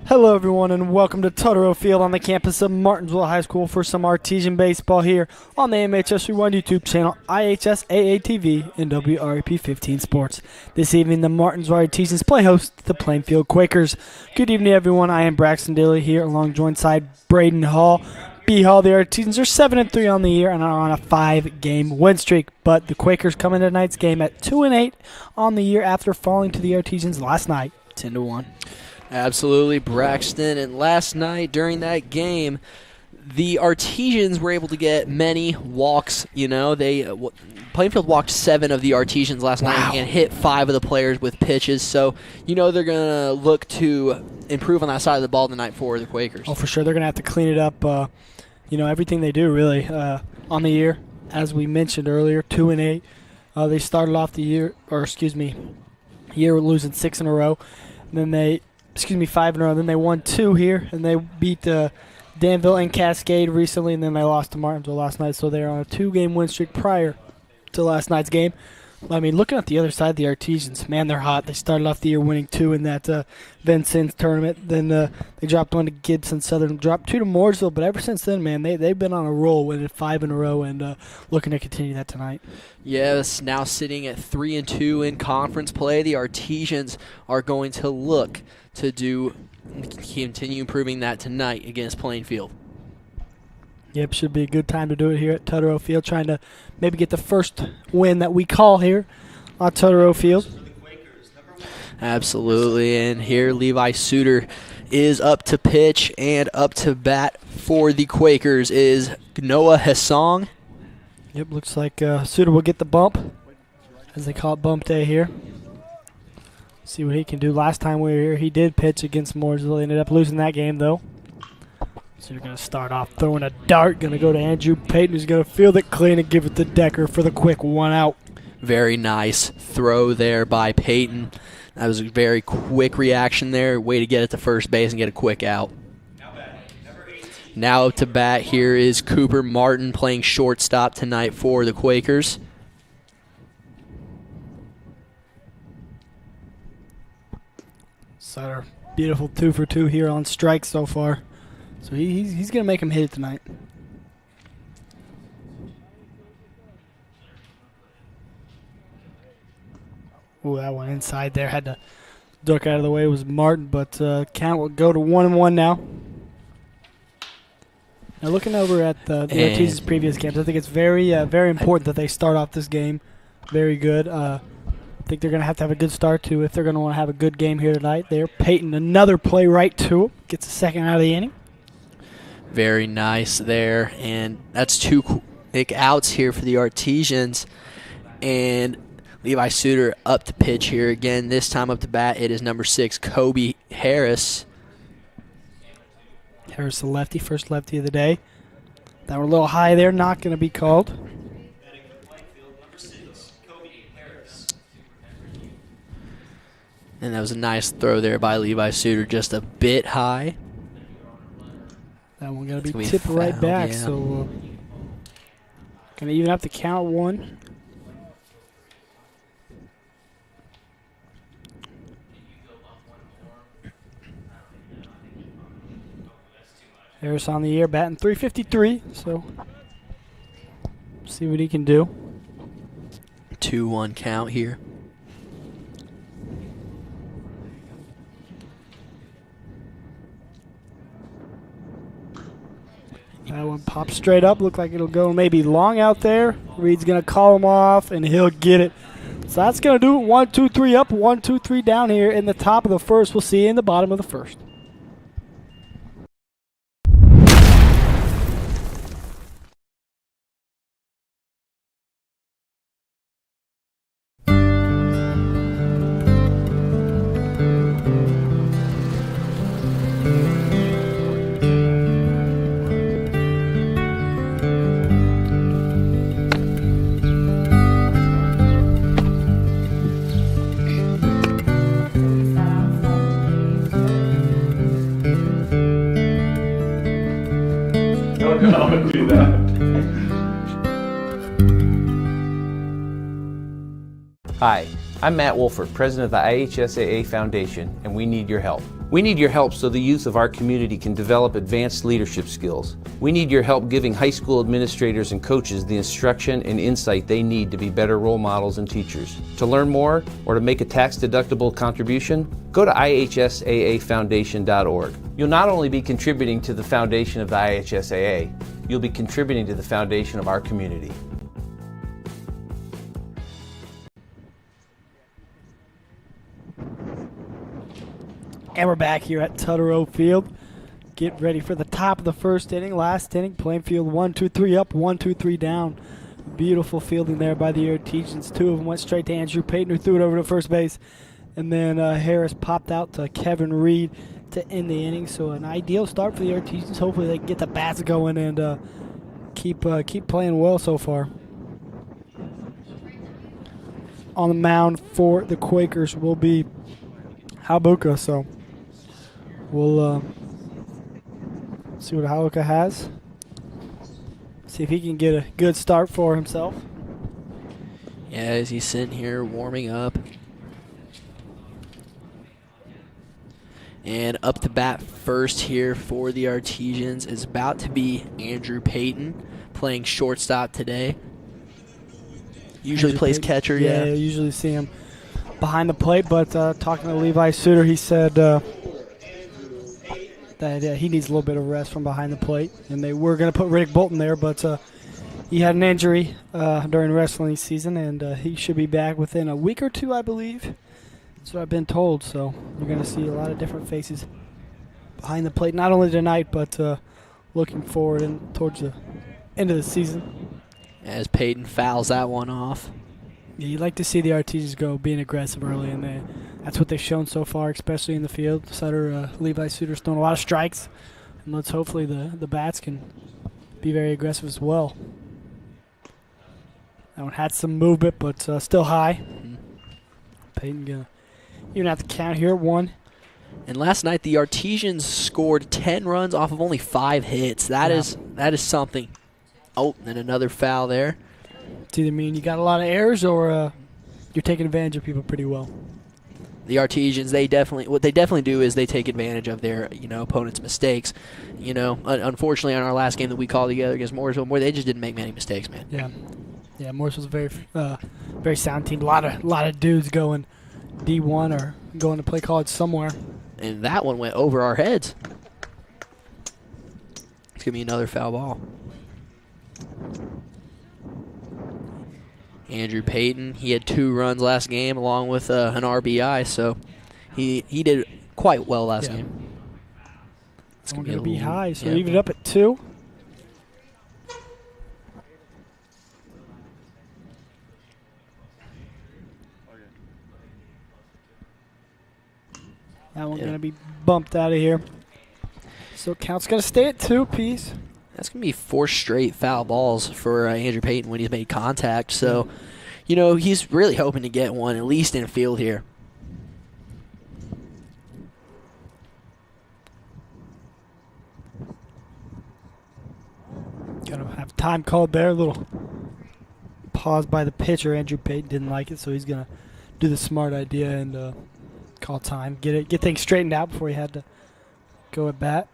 Hello everyone and welcome to Totoro Field on the campus of Martinsville High School for some Artesian baseball here on the MHS Rewind YouTube channel, IHSAA TV, and WRAP 15 Sports. This evening the Martinsville Artesians play host to the Plainfield Quakers. Good evening everyone, I am Braxton Daly here along jointside Braden Hall. B Hall, the Artesians are 7-3 on the year and are on a 5-game win streak, but the Quakers come into tonight's game at 2-8 on the year after falling to the Artesians last night, 10-1. Absolutely, Braxton. And last night during that game, the Artesians were able to get many walks. You know, Plainfield walked 7 of the Artesians last night and hit 5 of the players with pitches. So, you know, they're going to look to improve on that side of the ball tonight for the Quakers. Oh, for sure. They're going to have to clean it up, you know, everything they do, really, on the year. As we mentioned earlier, 2-8. They started off the year, losing 6 in a row. And then 5 in a row. Then they won 2 here, and they beat Danville and Cascade recently, and then they lost to Martinsville last night. So they're on a 2-game win streak prior to last night's game. I mean, looking at the other side, the Artesians, man, they're hot. They started off the year winning 2 in that Vincennes tournament. Then they dropped 1 to Gibson Southern, dropped 2 to Mooresville. But ever since then, man, they've been on a roll, winning 5 in a row, and looking to continue that tonight. Yes, now sitting at 3-2 in conference play, the Artesians are going to look to continue improving that tonight against Plainfield. Yep, should be a good time to do it here at Totoro Field, trying to maybe get the first win that we call here on Totoro Field. Absolutely, and here Levi Suter is up to pitch, and up to bat for the Quakers is Noah Hassong. Yep, looks like Suter will get the bump, as they call it bump day here. See what he can do. Last time we were here, he did pitch against Mooresville. Ended up losing that game, though. So you're going to start off throwing a dart. Going to go to Andrew Payton, who's going to field it clean and give it to Decker for the quick 1 out. Very nice throw there by Payton. That was a very quick reaction there. Way to get it to first base and get a quick out. Now up to bat here is Cooper Martin playing shortstop tonight for the Quakers. Sutter, beautiful 2 for 2 here on strike so far. So he's going to make him hit it tonight. Ooh, that one inside there. Had to duck out of the way. It was Martin, but count will go to 1-1 now. Now looking over at the Artesians' previous games, I think it's very important that they start off this game very good. I think they're going to have a good start, too, if they're going to want to have a good game here tonight. There, Peyton, another play right to him. Gets a second out of the inning. Very nice there. And that's 2 quick outs here for the Artesians. And Levi Suter up to pitch here again. This time up to bat, it is number 6, Kobe Harris. Harris, the lefty, first lefty of the day. That were a little high there, not going to be called. And that was a nice throw there by Levi Suter, just a bit high. That one going to be tipped right back, yeah. So going to even have to count 1. Harris on the year, batting .353, so see what he can do. 2-1 count here. That one pops straight up. Look like it'll go maybe long out there. Reed's going to call him off, and he'll get it. So that's going to do it. 1, 2, 3 up, 1, 2, 3 down here in the top of the first. We'll see you in the bottom of the first. Don't do that. Hi, I'm Matt Wolford, president of the IHSAA Foundation, and we need your help. We need your help so the youth of our community can develop advanced leadership skills. We need your help giving high school administrators and coaches the instruction and insight they need to be better role models and teachers. To learn more or to make a tax-deductible contribution, go to IHSAAFoundation.org. You'll not only be contributing to the foundation of the IHSAA, you'll be contributing to the foundation of our community. And we're back here at Tutterow Field. Get ready for the top of the first inning. Last inning, Plainfield 1-2-3 up, 1-2-3 down. Beautiful fielding there by the Artesians. Two of them went straight to Andrew Payton, who threw it over to first base. And then Harris popped out to Kevin Reed to end the inning. So an ideal start for the Artesians. Hopefully they can get the bats going and keep playing well so far. On the mound for the Quakers will be Habuka, so we'll see what Habuka has. See if he can get a good start for himself. Yeah, as he's sitting here warming up. And up to bat first here for the Artesians is about to be Andrew Payton, playing shortstop today. Usually Andrew plays Payton, catcher, yeah. You usually see him behind the plate, but talking to Levi Suter, he said that he needs a little bit of rest from behind the plate. And they were going to put Riddick Bolton there, but he had an injury during wrestling season, and he should be back within a week or two, I believe. That's what I've been told. So you're going to see a lot of different faces behind the plate, not only tonight, but looking forward and towards the end of the season. As Payton fouls that one off. Yeah, you like to see the Artesians go being aggressive early, and that's what they've shown so far, especially in the field. Levi Suter's throwing a lot of strikes, and let's hopefully the bats can be very aggressive as well. That one had some movement, but still high. Payton gonna even have to count here at 1. And last night the Artesians scored 10 runs off of only 5 hits. That is something. Oh, and another foul there. It's either mean you got a lot of errors or you're taking advantage of people pretty well. The Artesians, what they definitely do is they take advantage of their opponent's mistakes. Unfortunately, on our last game that we called together against Morrisville, they just didn't make many mistakes, man. Yeah. Morrisville's a very very sound team. A lot of dudes going D1 or going to play college somewhere. And that one went over our heads. It's gonna be another foul ball. Andrew Payton, he had 2 runs last game along with an RBI, so he did quite well last game. It's going to be high, so leave it up at 2. That one's going to be bumped out of here. So count's going to stay at 2 apiece. That's going to be 4 straight foul balls for Andrew Payton when he's made contact. So, he's really hoping to get one, at least in field here. Going to have time called there. A little pause by the pitcher. Andrew Payton didn't like it, so he's going to do the smart idea and call time. Get things straightened out before he had to go at bat.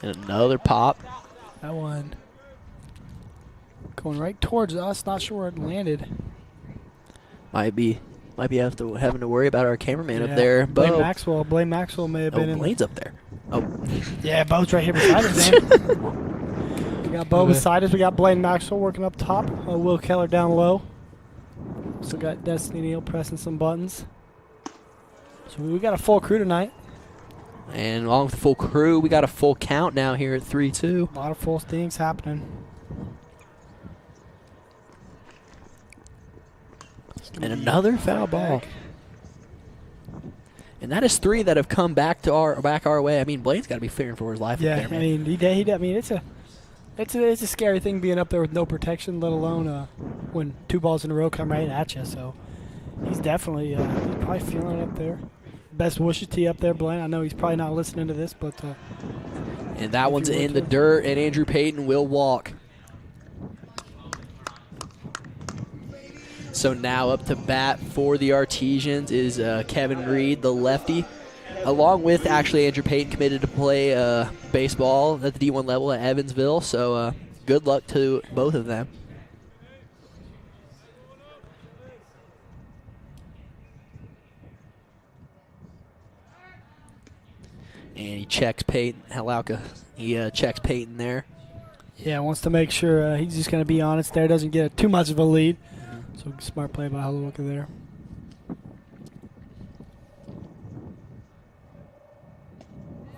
And another pop. That one going right towards us. Not sure where it landed. Might be having to worry about our cameraman up there. Blaine Maxwell may have been in. Blaine's up there. Oh. Yeah, Bo's right here beside us, man. We got Bo beside us. We got Blaine Maxwell working up top. Will Keller down low. Still got Destiny Neal pressing some buttons. So we got a full crew tonight. And along with the full crew, we got a full count now here at 3-2. A lot of full things happening. And another foul ball. And that is 3 that have come back our way. I mean, Blaine's got to be fearing for his life. Yeah, up there, man. I mean, it's a scary thing being up there with no protection, let alone when 2 balls in a row come right at you. So he's definitely he's probably feeling it up there. Best wishes to you up there, Blaine. I know he's probably not listening to this, but and that one's in the dirt, and Andrew Payton will walk. So now up to bat for the Artesians is Kevin Reed, the lefty. along with actually Andrew Payton, committed to play baseball at the D1 level at Evansville. So good luck to both of them. And he checks Peyton. Halauka, he checks Peyton there. Yeah, wants to make sure he's just going to be honest there, doesn't get too much of a lead. So smart play by Halauka there.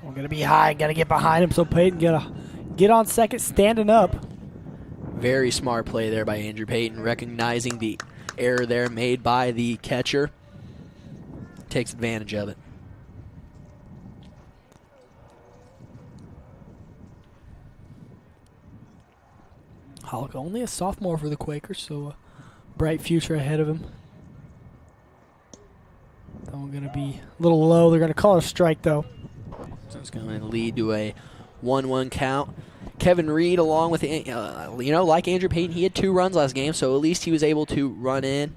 We're going to be high, got to get behind him, so Peyton got to get on second, standing up. Very smart play there by Andrew Payton, recognizing the error there made by the catcher. Takes advantage of it. Halauka only a sophomore for the Quakers, so a bright future ahead of him. That one's going to be a little low. They're going to call it a strike, though. So it's going to lead to a 1-1 count. Kevin Reed, along with, like Andrew Payton, he had 2 runs last game, so at least he was able to run in.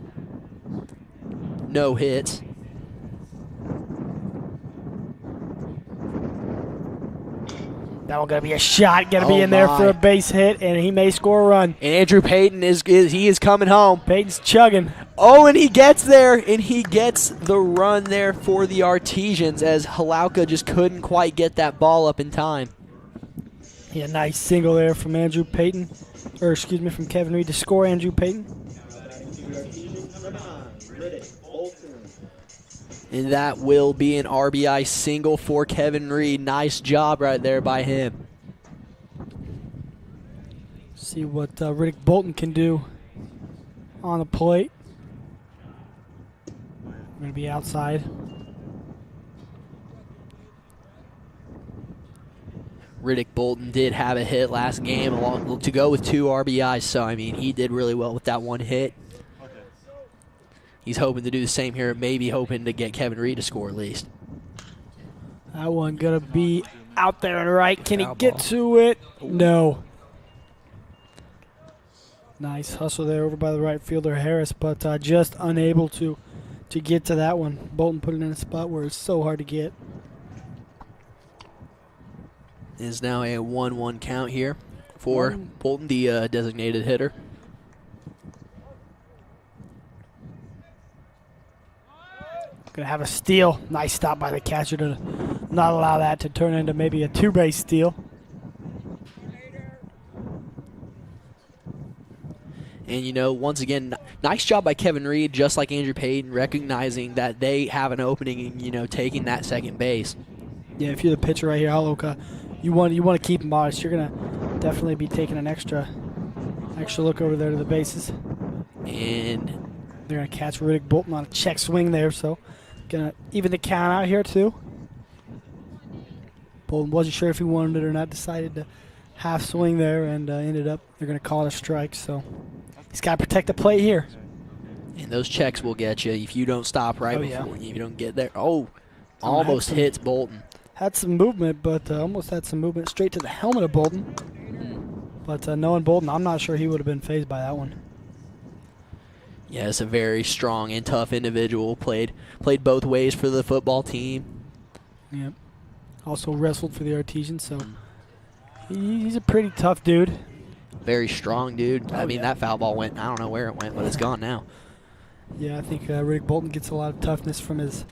No hits. That one going to be a shot, going to be in there for a base hit, and he may score a run. And Andrew Payton is coming home. Peyton's chugging. Oh, and he gets there, and he gets the run there for the Artesians as Halauka just couldn't quite get that ball up in time. Yeah, nice single there from Andrew Payton, or excuse me, from Kevin Reed to score Andrew Payton. And that will be an RBI single for Kevin Reed. Nice job right there by him. See what Riddick Bolton can do on the plate. We're going to be outside. Riddick Bolton did have a hit last game to go with 2 RBIs, so, I mean, he did really well with that one hit. He's hoping to do the same here, maybe hoping to get Kevin Reed to score at least. That one going to be out there and right. Can he get to it? No. Nice hustle there over by the right fielder, Harris, but just unable to get to that one. Bolton put it in a spot where it's so hard to get. It is now a 1-1 count here for Bolton, the designated hitter. Going to have a steal. Nice stop by the catcher to not allow that to turn into maybe a 2-base steal. And, once again, nice job by Kevin Reed, just like Andrew Payton, recognizing that they have an opening and, taking that second base. Yeah, if you're the pitcher right here, Halauka, you want to keep him honest. You're going to definitely be taking an extra look over there to the bases. And they're going to catch Riddick Bolton on a check swing there, so going to even the count out here too. Bolton wasn't sure if he wanted it or not, decided to half swing there, and ended up they're going to call it a strike, so he's got to protect the plate here. And those checks will get you if you don't stop right before you don't get there. Oh, almost hits Bolton. Had some movement, but almost had some movement straight to the helmet of Bolton. But knowing Bolton, I'm not sure he would have been fazed by that one. Yeah, it's a very strong and tough individual. Played both ways for the football team. Yep. Also wrestled for the Artesians, so he's a pretty tough dude. Very strong dude. I mean, that foul ball went, I don't know where it went, but it's gone now. Yeah, I think Riddick Bolton gets a lot of toughness from his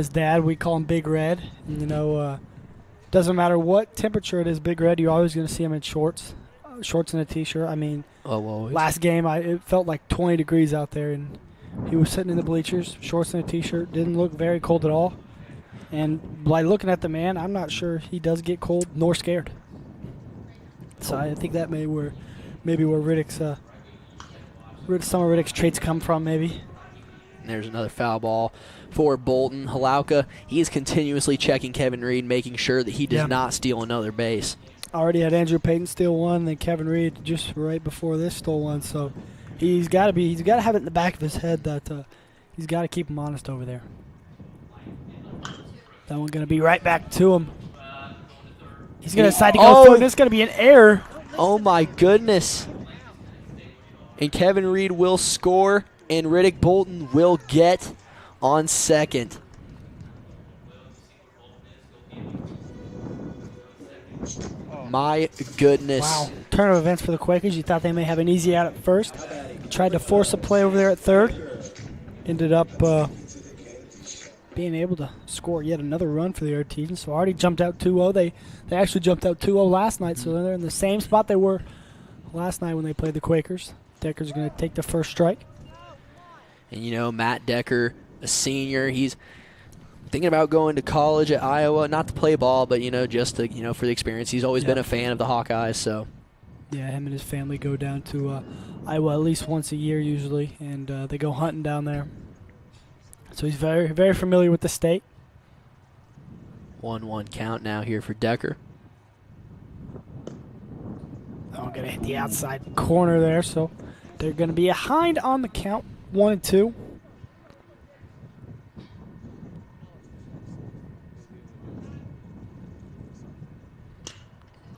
dad. We call him Big Red. And, doesn't matter what temperature it is, Big Red, you're always going to see him in shorts and a T-shirt. I mean, last game it felt like 20 degrees out there, and he was sitting in the bleachers, shorts and a T-shirt. Didn't look very cold at all. And by looking at the man, I'm not sure he does get cold nor scared. So I think that maybe where Riddick's some of Riddick's traits come from, maybe. And there's another foul ball for Bolton. Halauka, he is continuously checking Kevin Reed, making sure that he does not steal another base. Already had Andrew Payton steal one, then Kevin Reed just right before this stole one. So he's got to have it in the back of his head that he's got to keep him honest over there. That one going to be right back to him. He's going to decide to go through, and it's going to be an error. Oh, my goodness. And Kevin Reed will score, and Riddick Bolton will get on second. My goodness. Wow. Turn of events for the Quakers. You thought they may have an easy out at first. Tried to force a play over there at third. Ended up being able to score yet another run for the Artesians. So already jumped out 2-0. They actually jumped out 2-0 last night, so they're in the same spot they were last night when they played the Quakers. Decker's going to take the first strike. And, you know, Matt Decker, a senior, he's thinking about going to college at Iowa, not to play ball, but, you know, just to, you know, for the experience. He's always been a fan of the Hawkeyes, so. Yeah, him and his family go down to Iowa at least once a year usually, and they go hunting down there. So he's very, very familiar with the state. 1-1 count now here for Decker. I'm going to hit the outside corner there, so they're going to be behind on the count, 1-2.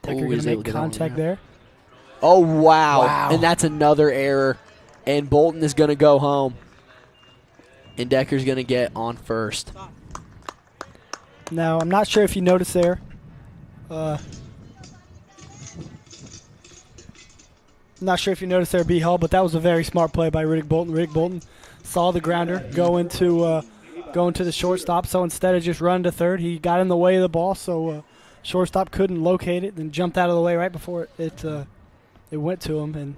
Decker going to make contact there. Oh, wow. And that's another error. And Bolton is going to go home. And Decker's going to get on first. Now, I'm not sure if you noticed there. Not sure if you noticed there, B-Hall, but that was a very smart play by Riddick Bolton. Riddick Bolton saw the grounder go into the shortstop, so instead of just running to third, he got in the way of the ball, so shortstop couldn't locate it, then jumped out of the way right before it went to him, and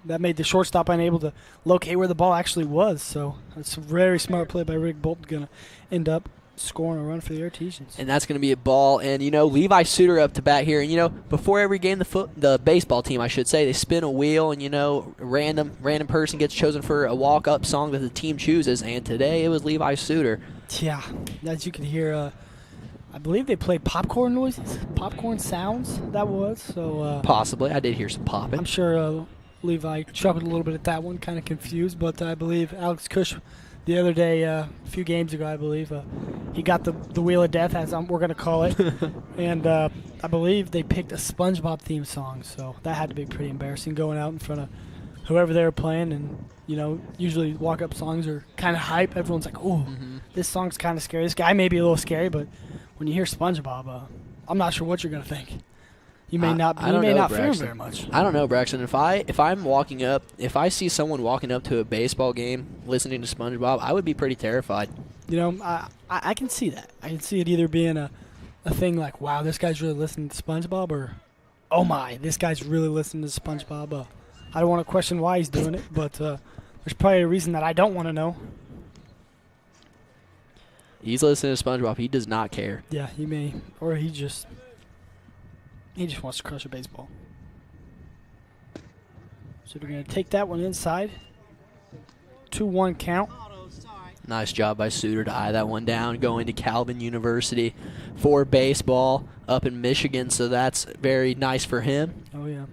that made the shortstop unable to locate where the ball actually was. So it's a very smart play by Riddick Bolton, going to end up scoring a run for the Artesians. And that's going to be a ball. And, you know, Levi Suter up to bat here. And, you know, before every game, the baseball team, I should say, they spin a wheel and, you know, random person gets chosen for a walk-up song that the team chooses. And today it was Levi Suter. Yeah, as you can hear, I believe they played popcorn noises, popcorn sounds, that was. So Possibly. I did hear some popping. I'm sure Levi chuckled a little bit at that one, kind of confused. But I believe Alex Cush the other day, a few games ago, I believe, he got the Wheel of Death, as we're going to call it. And I believe they picked a SpongeBob theme song. So that had to be pretty embarrassing going out in front of whoever they were playing. And, you know, usually walk-up songs are kind of hype. Everyone's like, oh, this song's kind of scary. This guy may be a little scary, but when you hear SpongeBob, I'm not sure what you're going to think. You may not fear him very much. I don't know, Braxton. If I'm walking up, if I see someone walking up to a baseball game listening to SpongeBob, I would be pretty terrified. You know, I can see that. I can see it either being a thing like, wow, this guy's really listening to SpongeBob, or, oh my, this guy's really listening to SpongeBob. I don't want to question why he's doing it, but there's probably a reason that I don't want to know. He's listening to SpongeBob. He does not care. Yeah, he may, or he just wants to crush a baseball. So they're going to take that one inside. 2-1 count. Nice job by Suter to eye that one down, going to Calvin University for baseball up in Michigan, so that's very nice for him. Oh, yeah.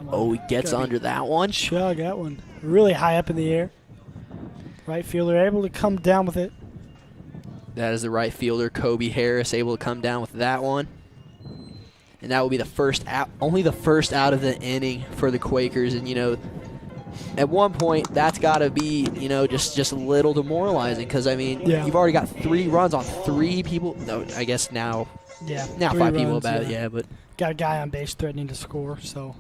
Oh, he gets under that one. Chug that one. Really high up in the air. Right fielder able to come down with it. That is the right fielder, Kobe Harris, able to come down with that one. And that will be the first out, only the first out of the inning for the Quakers. And, you know, at one point, that's got to be, you know, just a little demoralizing because, I mean, you've already got 3 runs on 3 people. No, I guess now, now 5 people about it, yeah. But got a guy on base threatening to score, so.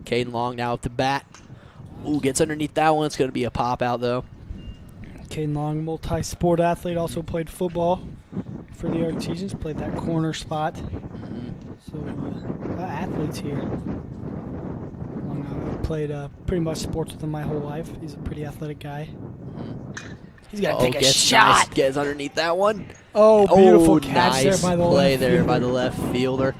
Caden Long now up to bat. Ooh, gets underneath that one. It's going to be a pop out, though. Caden Long, multi-sport athlete, also played football for the Artesians, played that corner spot. So, athletes here. I've played pretty much sports with him my whole life. He's a pretty athletic guy. He's got to take a shot. Nice. Gets underneath that one. Oh, beautiful catch nice there by the play left there fielder. by the left fielder.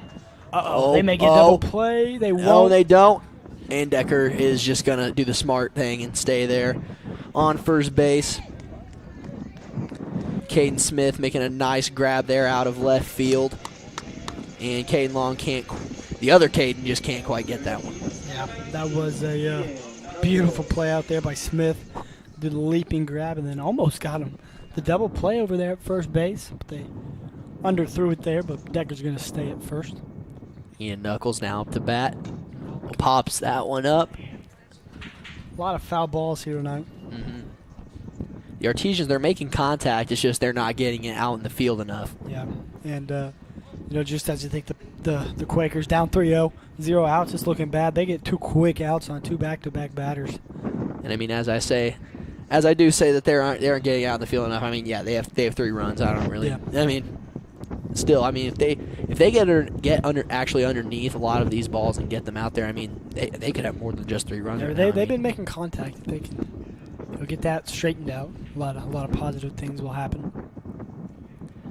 They may get double play. They won't. No, they don't. And Decker is just going to do the smart thing and stay there on first base. Caden Smith making a nice grab there out of left field. And Caden Long the other Caden just can't quite get that one. Yeah, that was a beautiful play out there by Smith. Did a leaping grab and then almost got him. The double play over there at first base. But they underthrew it there, but Decker's going to stay at first. Ian Knuckles now up to bat. Pops that one up. A lot of foul balls here tonight. The Artesians, they're making contact. It's just they're not getting it out in the field enough. Yeah, and just as you think the Quakers down 3-0, 0 outs, it's looking bad. They get 2 quick outs on 2 back-to-back batters. And I mean, as I do say that they aren't getting out in the field enough. I mean, yeah, they have 3 runs. I don't really. Yeah. I mean, still, I mean, if they get actually underneath a lot of these balls and get them out there, I mean, they could have more than just 3 runs. They've been making contact. If they can get that straightened out, a lot of positive things will happen.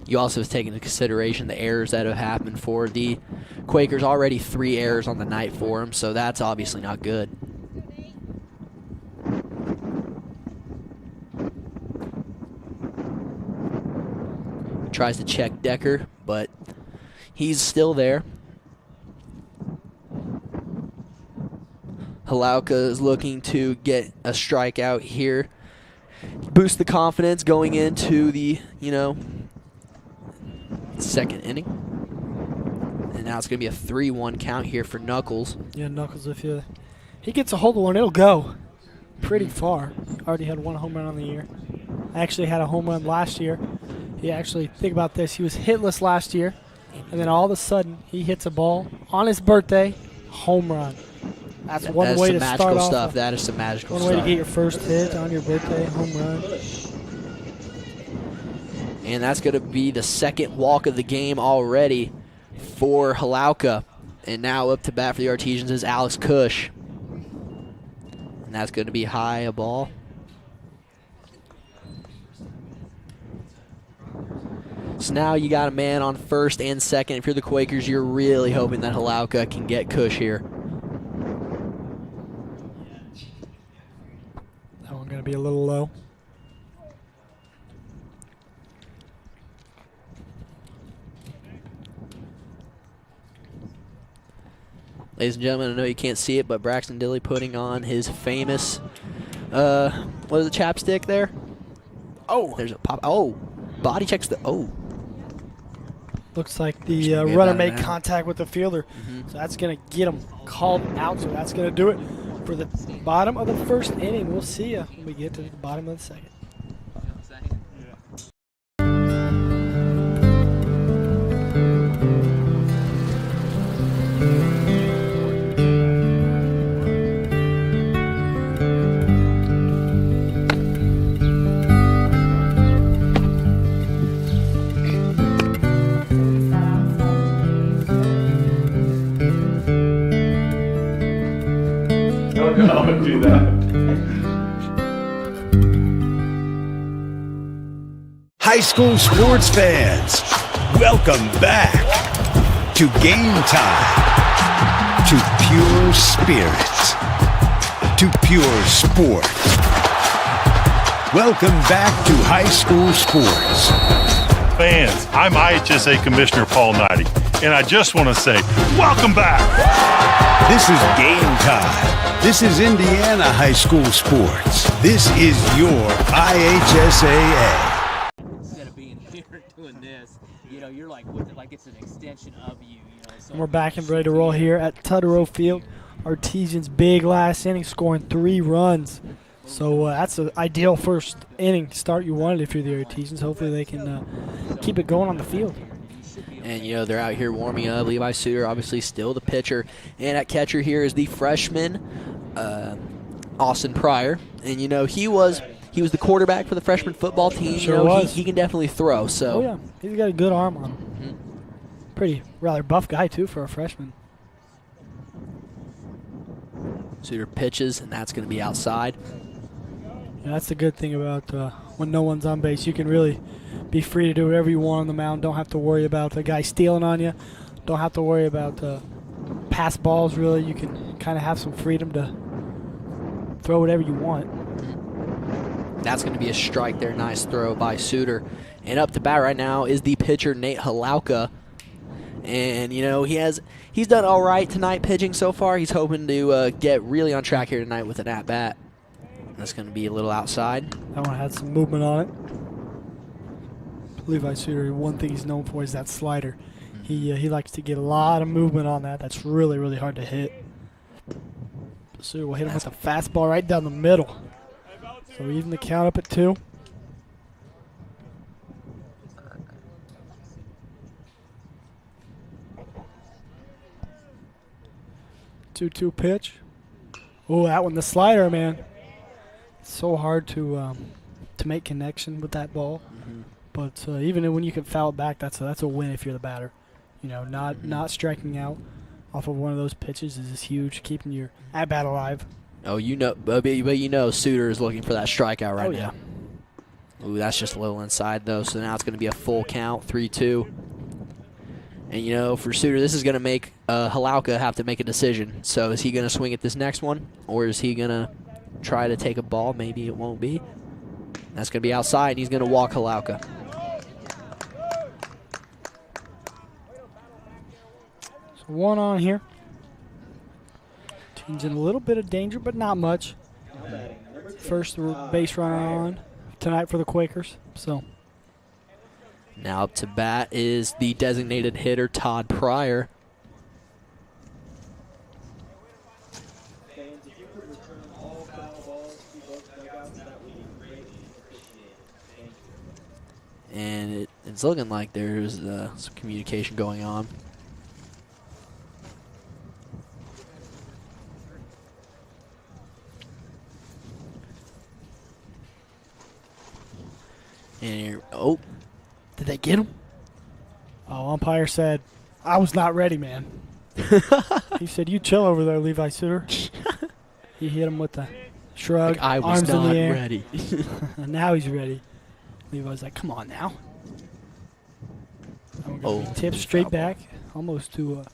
You also have taken into consideration the errors that have happened for the Quakers. Already 3 errors on the night for them, so that's obviously not good. Tries to check Decker, but he's still there. Halauka is looking to get a strikeout here. Boost the confidence going into the, second inning. And now it's going to be a 3-1 count here for Knuckles. Yeah, Knuckles, if he gets a hold of one, it'll go pretty far. Already had 1 home run on the year. Actually had a home run last year. He actually, think about this, he was hitless last year, and then all of a sudden he hits a ball on his birthday, home run. That's one way to start off. Magical stuff. That is some magical stuff. One way to get your first hit on your birthday, home run. And that's going to be the 2nd walk of the game already for Halauka. And now up to bat for the Artesians is Alex Cush. And that's going to be high, a ball. So now you got a man on first and second. If you're the Quakers, you're really hoping that Halauka can get Cush here. That one going to be a little low. Ladies and gentlemen, I know you can't see it, but Braxton Dilly putting on his famous, what is the chapstick there? Oh. There's a pop. Oh, body checks the, oh. Looks like the runner made contact with the fielder. So that's going to get him called out. So that's going to do it for the bottom of the 1st inning. We'll see you when we get to the bottom of the 2nd. Don't do that. High school sports fans, welcome back to Game Time, to pure spirit, to pure sport. Welcome back to high school sports. Fans, I'm IHSAA Commissioner Paul Knighty, and I just want to say, welcome back. This is Game Time. This is Indiana high school sports. This is your IHSAA. Instead of being here doing this, you're like with it like it's an extension of you. So And we're back and ready to roll here at Tutterow Field. Artesians big last inning, scoring 3 runs. So that's an ideal first inning start you wanted if you're the Artesians. Hopefully they can keep it going on the field. And, they're out here warming up. Levi Suter, obviously, still the pitcher. And at catcher here is the freshman, Austin Pryor. And, he was the quarterback for the freshman football team. Sure was. He can definitely throw. So. Oh, yeah. He's got a good arm on him. Pretty, rather buff guy, too, for a freshman. Suter pitches, and that's going to be outside. Yeah, that's the good thing about when no one's on base. You can really be free to do whatever you want on the mound. Don't have to worry about the guy stealing on you. Don't have to worry about pass balls, really. You can kind of have some freedom to throw whatever you want. That's going to be a strike there. Nice throw by Suter. And up to bat right now is the pitcher, Nate Halauka. And, he's done all right tonight pitching so far. He's hoping to get really on track here tonight with an at-bat. That's going to be a little outside. That one had some movement on it. Levi Suter, one thing he's known for is that slider. He likes to get a lot of movement on that. That's really, really hard to hit. Suter will hit him with a fastball right down the middle. So even the count up at 2. 2-2 pitch. Oh, that one, the slider, man. It's so hard to make connection with that ball. But even when you can foul it back, that's a win if you're the batter. You know, not striking out off of one of those pitches is huge, keeping your at bat alive. Oh, you know, but you know, Suter is looking for that strikeout right yeah. now. Ooh, that's just a little inside though. So now it's going to be a full count, 3-2. And you know, for Suter, this is going to make Halauka have to make a decision. So is he going to swing at this next one, or is he going to try to take a ball? Maybe it won't be. That's going to be outside, and he's going to walk Halauka. So one on here. Team's in a little bit of danger, but not much. First base runner on tonight for the Quakers. So now up to bat is the designated hitter, Todd Pryor. And it's looking like there's some communication going on. And here, oh, did they get him? Oh, umpire said, I was not ready, man. He said, you chill over there, Levi Suter. He hit him with the shrug, like, I was arms not in the air. ready. Now he's ready. Levi's like, come on now. And we're gonna be tipped straight back, almost to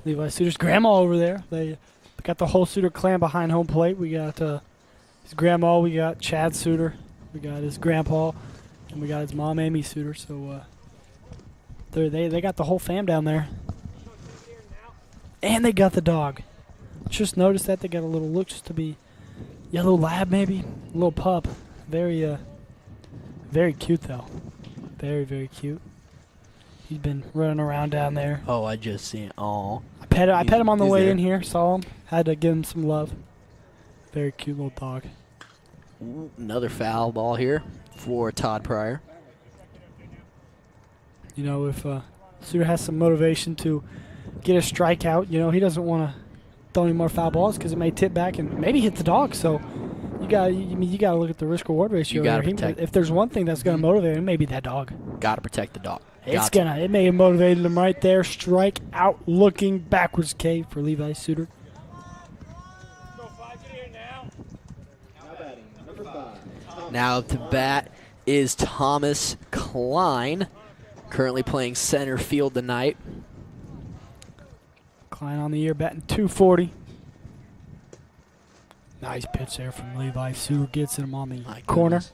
Levi Suter's grandma over there. They got the whole Suter clan behind home plate. We got his grandma, we got Chad Suter, we got his grandpa, and we got his mom, Amy Suter. So they got the whole fam down there. And they got the dog. Just noticed that they got a little look just to be yellow lab maybe, a little pup. Very very cute though. Very, very cute. He's been running around down there. Oh, I just seen. Oh, I pet him on the way there. in here. Saw him. Had to give him some love. Very cute little dog. ooh, another foul ball here for Todd Pryor. You know, if Suter has some motivation to get a strikeout, you know, he doesn't want to throw any more foul balls because it may tip back and maybe hit the dog. So you got to look at the risk reward ratio. You gotta there. protect. If there's one thing that's going to motivate him, maybe that dog. Got to protect the dog. It may have motivated him right there. Strike out, looking backwards K for Levi Suter. Now up to bat is Thomas Klein, currently playing center field tonight. Klein on the year, batting .240. Nice pitch there from Levi Suter. Gets him on the corner. Goodness.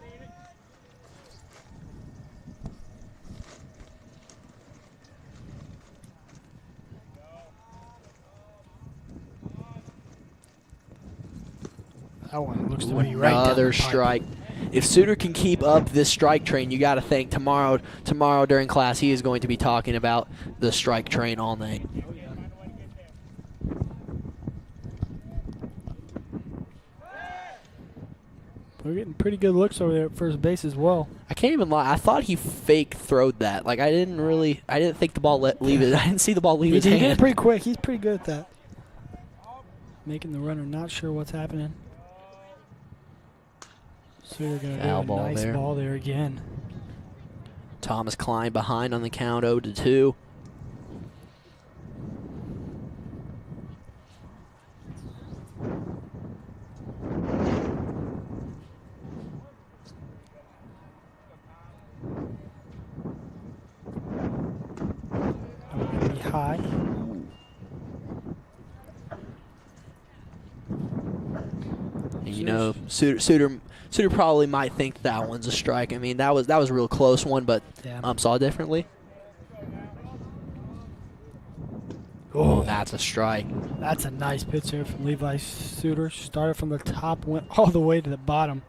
That one looks to be right down Another the pipe. strike. If Suter can keep up this strike train, you got to think tomorrow during class he is going to be talking about the strike train all night. We're getting pretty good looks over there at first base as well. I can't even lie. I thought he fake throwed that. Like I didn't think the ball leave it. I didn't see the ball leave his He did hand. it pretty quick. He's pretty good at that. Making the runner not sure what's happening. So we're going to Foul do a ball nice there. ball there again. Thomas Klein behind on the count, 0-2. Be high. And you know, Suter probably might think that one's a strike. I mean, that was a real close one, but Yeah. saw differently. Oh, that's a strike. That's a nice pitch there from Levi Suter. Started from the top, went all the way to the bottom.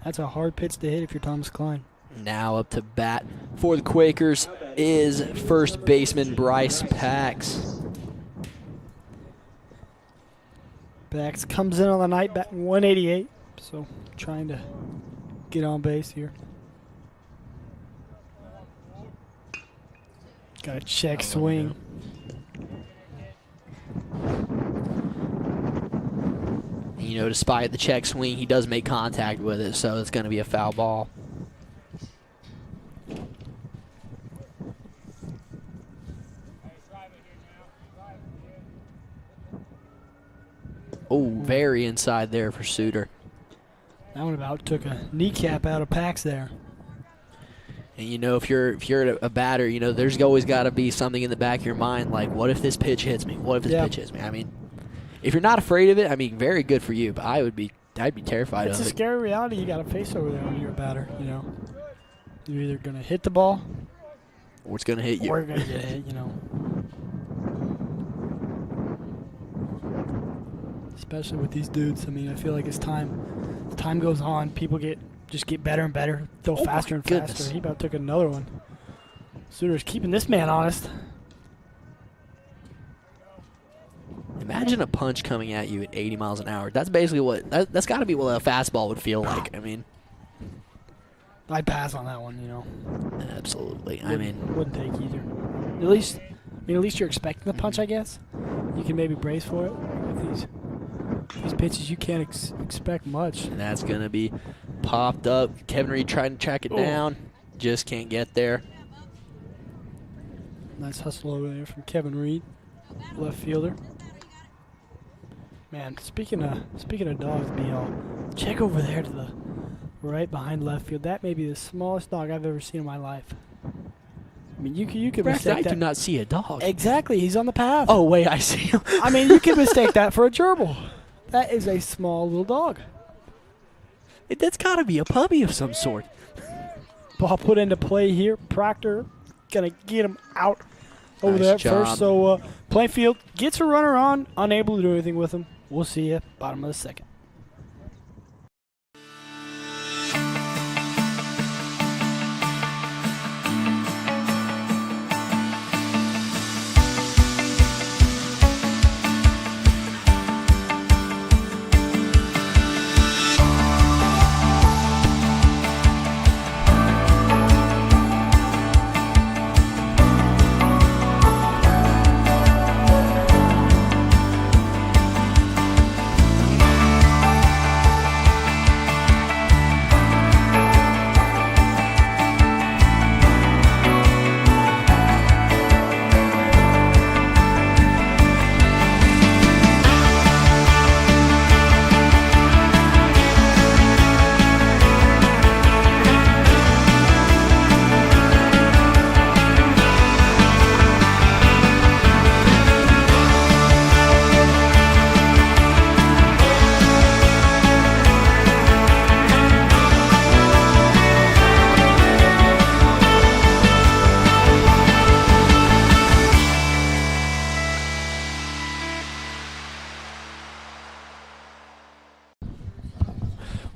That's a hard pitch to hit if you're Thomas Klein. Now up to bat for the Quakers is first baseman Bryce Pax. Bax comes in on the night, batting 188. So trying to get on base here. Got a check swing. despite the check swing, he does make contact with it, so it's going to be a foul ball. Oh, very inside there for Suter. That one about took a kneecap out of Pax there. And if you're a batter, there's always got to be something in the back of your mind like, what if this pitch hits me? What if this pitch hits me? I mean, if you're not afraid of it, I mean, very good for you. But I'd be terrified of it. It's a scary reality you got to face over there when you're a batter. You're either gonna hit the ball, or it's gonna hit you. Or you're gonna get hit. Especially with these dudes. I mean, I feel like as time goes on, people just get better and better, throw faster and faster. He about took another one. Suter's keeping this man honest. Imagine a punch coming at you at 80 miles an hour. That's basically that's got to be what a fastball would feel like. I mean, I'd pass on that one. Absolutely. Wouldn't take either. At least you're expecting the punch, I guess. You can maybe brace for it. With these pitches, you can't expect much. And that's going to be popped up. Kevin Reed trying to track it down. Just can't get there. Nice hustle over there from Kevin Reed, left fielder. Man, speaking of dogs, BL, check over there to the right behind left field. That may be the smallest dog I've ever seen in my life. I mean, you could mistake that. I do not see a dog. Exactly, he's on the path. Oh, wait, I see him. I mean, you could mistake that for a gerbil. That is a small little dog. That's got to be a puppy of some sort. Ball put into play here. Proctor going to get him out over Nice there job. first. So Plainfield gets a runner on, unable to do anything with him. We'll see you bottom of the second.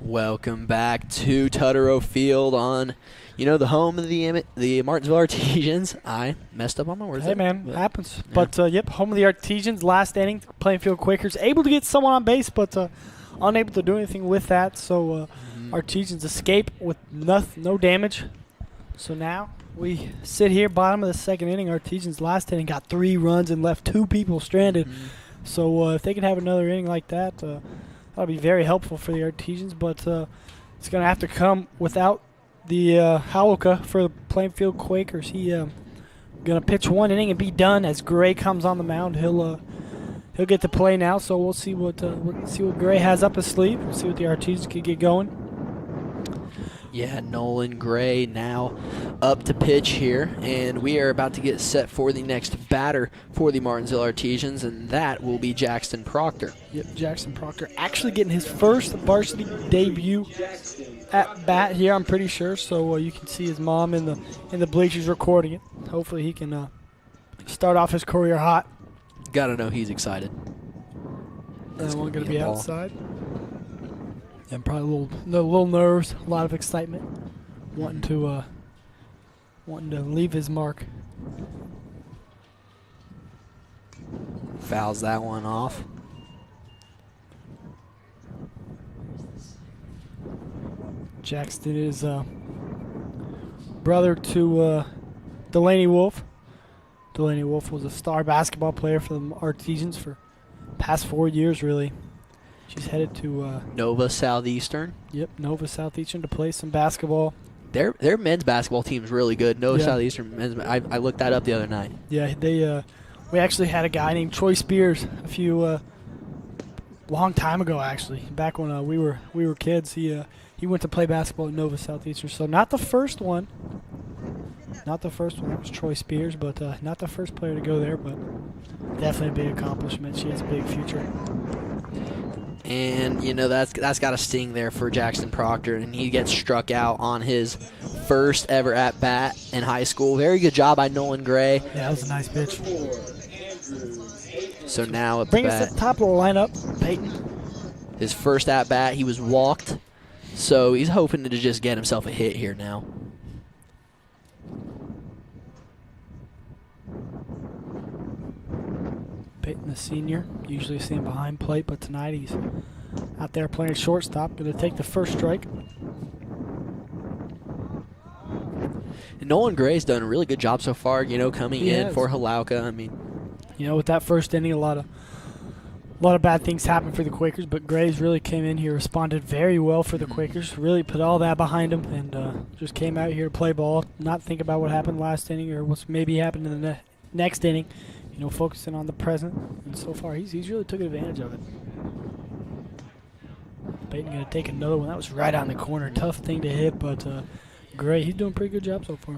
Welcome back to Tutterow Field on, the home of the Martinsville Artesians. I messed up on my words. Hey, man, happens. Yeah. But, yep, home of the Artesians, last inning, Plainfield Quakers, able to get someone on base, but unable to do anything with that. So Artesians escape with no damage. So now we sit here, bottom of the second inning. Artesians last inning got 3 runs and left 2 people stranded. So if they can have another inning like that, that'll be very helpful for the Artesians, but it's going to have to come without the Howelka for the Plainfield Quakers. He going to pitch 1 inning and be done as Gray comes on the mound. He'll get to play now, so we'll see what Gray has up his sleeve. We'll see what the Artesians can get going. Yeah, Nolan Gray now up to pitch here, and we are about to get set for the next batter for the Martinsville Artesians, and that will be Jackson Proctor. Yep, Jackson Proctor actually getting his first varsity debut at bat here, I'm pretty sure. So you can see his mom in the bleachers recording it. Hopefully he can start off his career hot. Gotta know he's excited. That one gonna be outside. And probably a little nerves, a lot of excitement, wanting to leave his mark. Fouls that one off. Jackson is brother to Delaney Wolf. Delaney Wolf was a star basketball player for the Artesians for the past 4 years, really. She's headed to Nova Southeastern. Nova Southeastern to play some basketball. Their men's basketball team is really good. Nova Yeah. Southeastern men's. I looked that up the other night. Yeah, we actually had a guy named Troy Spears a few long time ago, actually, back when we were kids. He went to play basketball at Nova Southeastern. So not the first one. Not the first one. That was Troy Spears, but not the first player to go there. But definitely a big accomplishment. She has a big future. And that's got a sting there for Jackson Proctor, and he gets struck out on his first ever at bat in high school. Very good job by Nolan Gray. Yeah, that was a nice pitch. So now at the Bring us bat, to the top of the lineup, Peyton. his first at bat, he was walked. So he's hoping to just get himself a hit here now. Peyton, the senior, usually see him behind plate, but tonight he's out there playing shortstop. Going to take the first strike. And Nolan Gray's done a really good job so far, coming He in has. for Halauka. I mean, With that first inning, a lot of bad things happened for the Quakers, but Graves really came in here, responded very well for the Quakers, really put all that behind him, and just came out here to play ball, not think about what happened last inning or what's maybe happened in the next inning, focusing on the present. And so far, he's really took advantage of it. Peyton going to take another one. That was right on the corner. Tough thing to hit, but Gray, he's doing a pretty good job so far.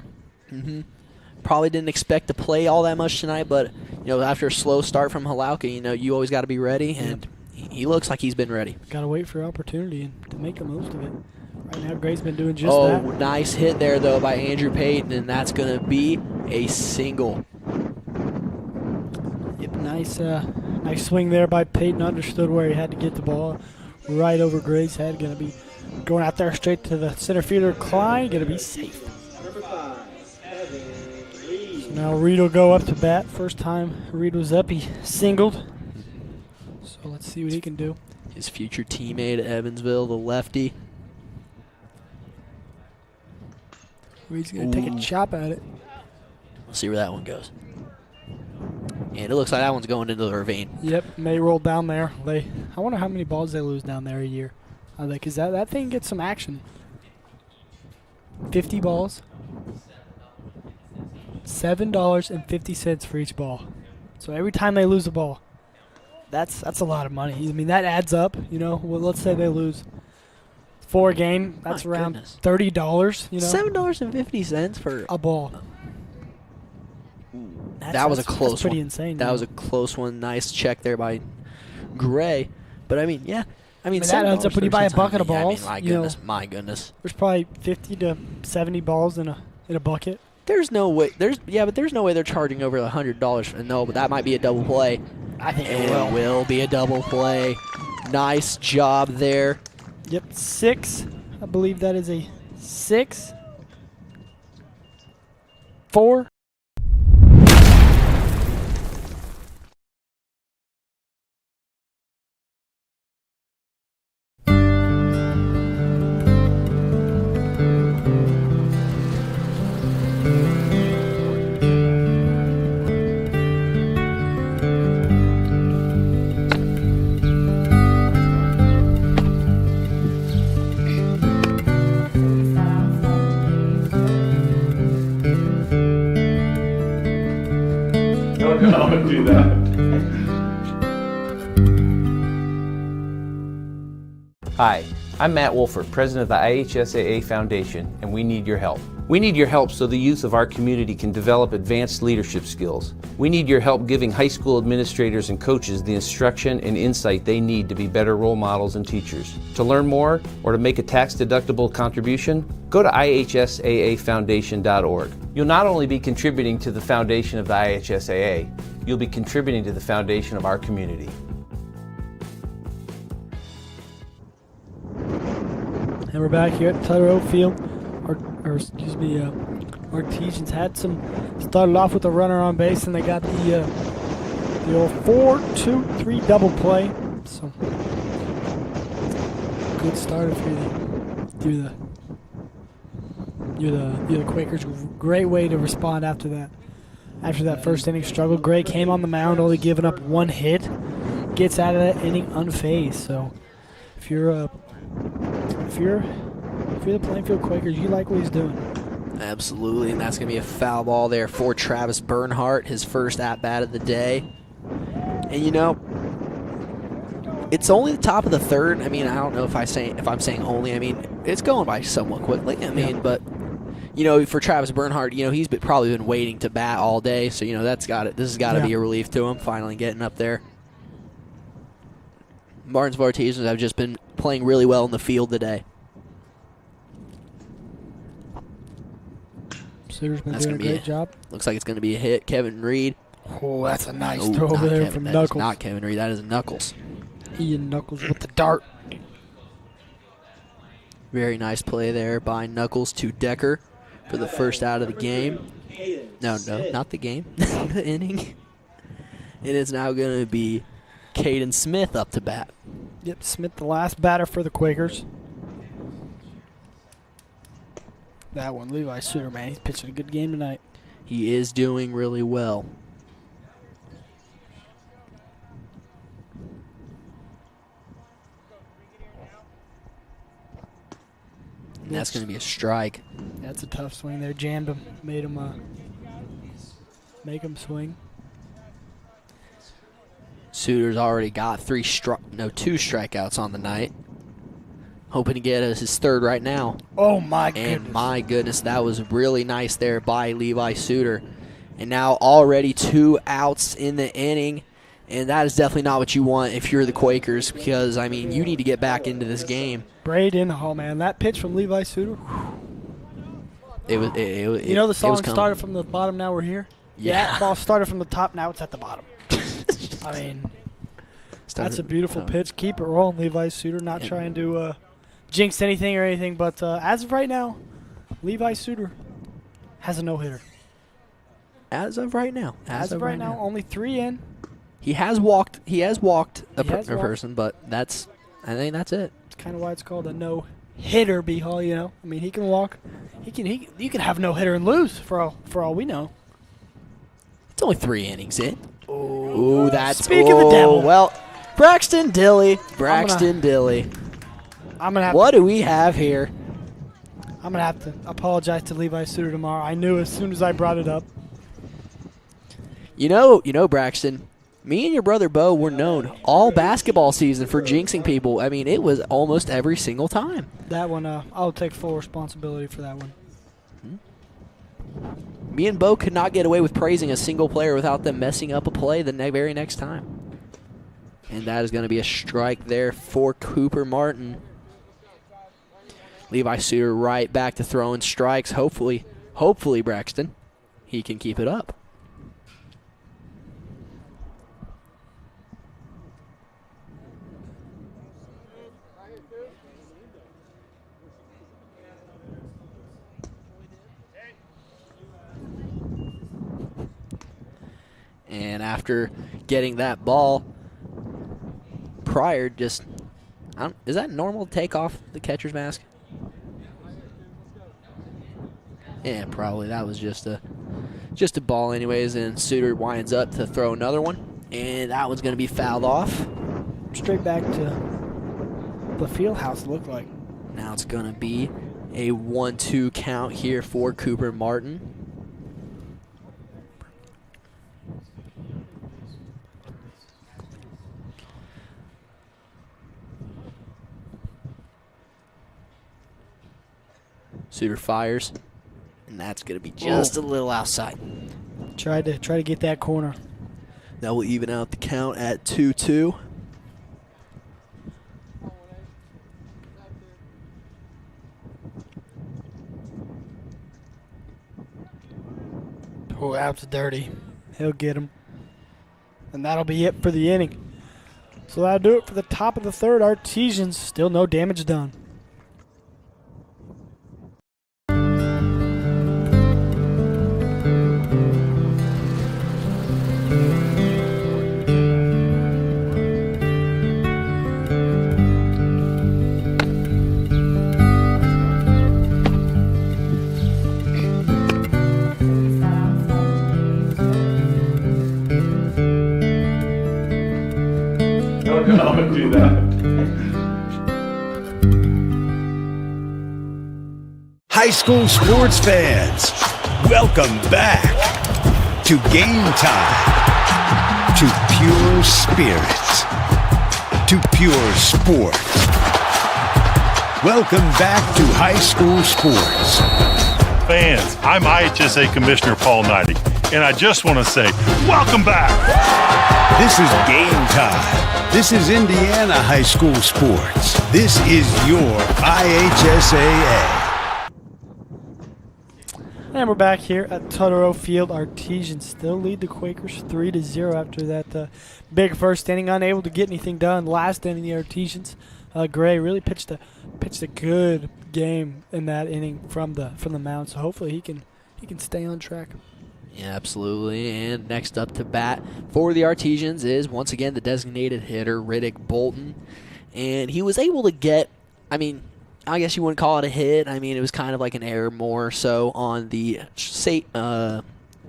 mm-hmm. Probably didn't expect to play all that much tonight, but after a slow start from Halauka, you always got to be ready, and he looks like he's been ready. Got to wait for opportunity and to make the most of it. Right now, Gray's been doing just Oh, that. nice hit there though by Andrew Payton, and that's going to be a single. Yep, nice swing there by Peyton. Understood where he had to get the ball right over Gray's head. Going to be going out there straight to the center fielder, Klein. Going to be safe. So now Reed will go up to bat. First time Reed was up, he singled. So let's see what he can do. His future teammate at Evansville, the lefty. Reed's going to take a chop at it. We'll see where that one goes. And it looks like that one's going into the ravine. Yep, may roll down there. I wonder how many balls they lose down there a year. Because that thing gets some action. 50 balls. $7.50 for each ball. So every time they lose a ball, that's a lot of money. I mean, that adds up. Well, let's say they lose 4 games. That's My around goodness. $30. $7.50 for A ball. that was a close That's pretty one. insane. That was a close one. Nice check there by Gray. But I mean, yeah. I mean, that adds up when you buy a bucket of balls. my goodness, my goodness. There's probably 50 to 70 balls in a bucket. There's no way. There's no way they're charging over $100. No, but that might be a double play. I think It will be a double play. Nice job there. Yep, 6. I believe that is a 6. 4. Don't do that. Hi, I'm Matt Wolford, president of the IHSAA Foundation, and we need your help. We need your help so the youth of our community can develop advanced leadership skills. We need your help giving high school administrators and coaches the instruction and insight they need to be better role models and teachers. To learn more or to make a tax-deductible contribution, go to IHSAAfoundation.org. You'll not only be contributing to the foundation of the IHSAA, you'll be contributing to the foundation of our community. And we're back here at Tuttle Field. Artesians had started off with a runner on base, and they got the old 4-2-3 double play. So good start if you're the Quakers. Great way to respond after that. After that first inning struggle, Gray came on the mound, only giving up 1 hit. gets out of that inning unfazed. So if you're the Plainfield Quakers, you like what he's doing. Absolutely, and that's going to be a foul ball there for Travis Bernhardt, his first at-bat of the day. And, you know, it's only the top of the third. I mean, I don't know if I'm saying only. I mean, it's going by somewhat quickly. I mean, but, you know, for Travis Bernhardt, you know, he's probably been waiting to bat all day. So, you know, this has got to be a relief to him, finally getting up there. Martinsville Artisans have just been playing really well in the field today. Suter's been doing a great job. Looks like it's going to be a hit. Kevin Reed. Oh, that's a nice throw over there from Knuckles. That is not Kevin Reed. That is Knuckles. Ian Knuckles with the dart. Very nice play there by Knuckles to Decker for the first out of the game. No, not the game. The inning. It is now going to be Caden Smith up to bat. Yep, Smith, the last batter for the Quakers. That one, Levi Suter, man, he's pitching a good game tonight. He is doing really well. And that's going to be a strike. That's a tough swing there. Jammed him, made him make him swing. Suter's already got two strikeouts on the night. Hoping to get his third right now. Oh, my goodness. And my goodness, that was really nice there by Levi Suter. And now already 2 outs in the inning. And that is definitely not what you want if you're the Quakers because, I mean, you need to get back into this game. Braden Hall, man. That pitch from Levi Suter. You know the song started from the bottom, now we're here? Yeah. That ball started from the top, now it's at the bottom. I mean, that's a beautiful pitch. Keep it rolling, Levi Suter. Not trying to jinx anything or anything, but as of right now, Levi Suter has a no-hitter. As of right now. As of right now, only 3 in. He has walked a person, but I think that's it. It's kind of why it's called a no-hitter, B-Hall, you know. I mean, he can walk. You can have no-hitter and lose for all we know. It's only 3 innings in. Ooh, that's Speak of the devil. Well, Braxton Dilly. I'm gonna have what do we have here? I'm gonna have to apologize to Levi Suter tomorrow. I knew as soon as I brought it up. You know, Braxton, me and your brother Bo were known all basketball season for jinxing people. I mean, it was almost every single time. That one, I'll take full responsibility for that one. Me and Bo could not get away with praising a single player without them messing up a play the very next time. And that is going to be a strike there for Cooper Martin. Levi Suter right back to throwing strikes. Hopefully, Braxton, he can keep it up. And after getting that ball prior, is that normal to take off the catcher's mask? Yeah, probably. That was just a ball anyways, and Suter winds up to throw another one, and that one's going to be fouled off. Straight back to the field house, it looked like. Now it's going to be a 1-2 count here for Cooper Martin. Suter fires, and that's going to be just a little outside. Try to get that corner. That will even out the count at 2-2. Oh, out's dirty. He'll get him. And that'll be it for the inning. So that'll do it for the top of the third. Artesians, still no damage done. want to do that. High school sports fans, welcome back to Game Time, to pure spirits, to pure sport. Welcome back to high school sports. Fans, I'm IHSA Commissioner Paul Knighty, and I just want to say, welcome back! This is Game Time. This is Indiana high school sports. This is your IHSAA. And we're back here at Totoro Field. Artesians still lead the Quakers 3-0 after that big first inning. Unable to get anything done last inning, the Artesians. Gray really pitched a good game in that inning from the mound. So hopefully he can stay on track. Yeah, absolutely. And next up to bat for the Artesians is once again the designated hitter, Riddick Bolton. And he was able to get, I guess you wouldn't call it a hit. It was kind of like an error more so on the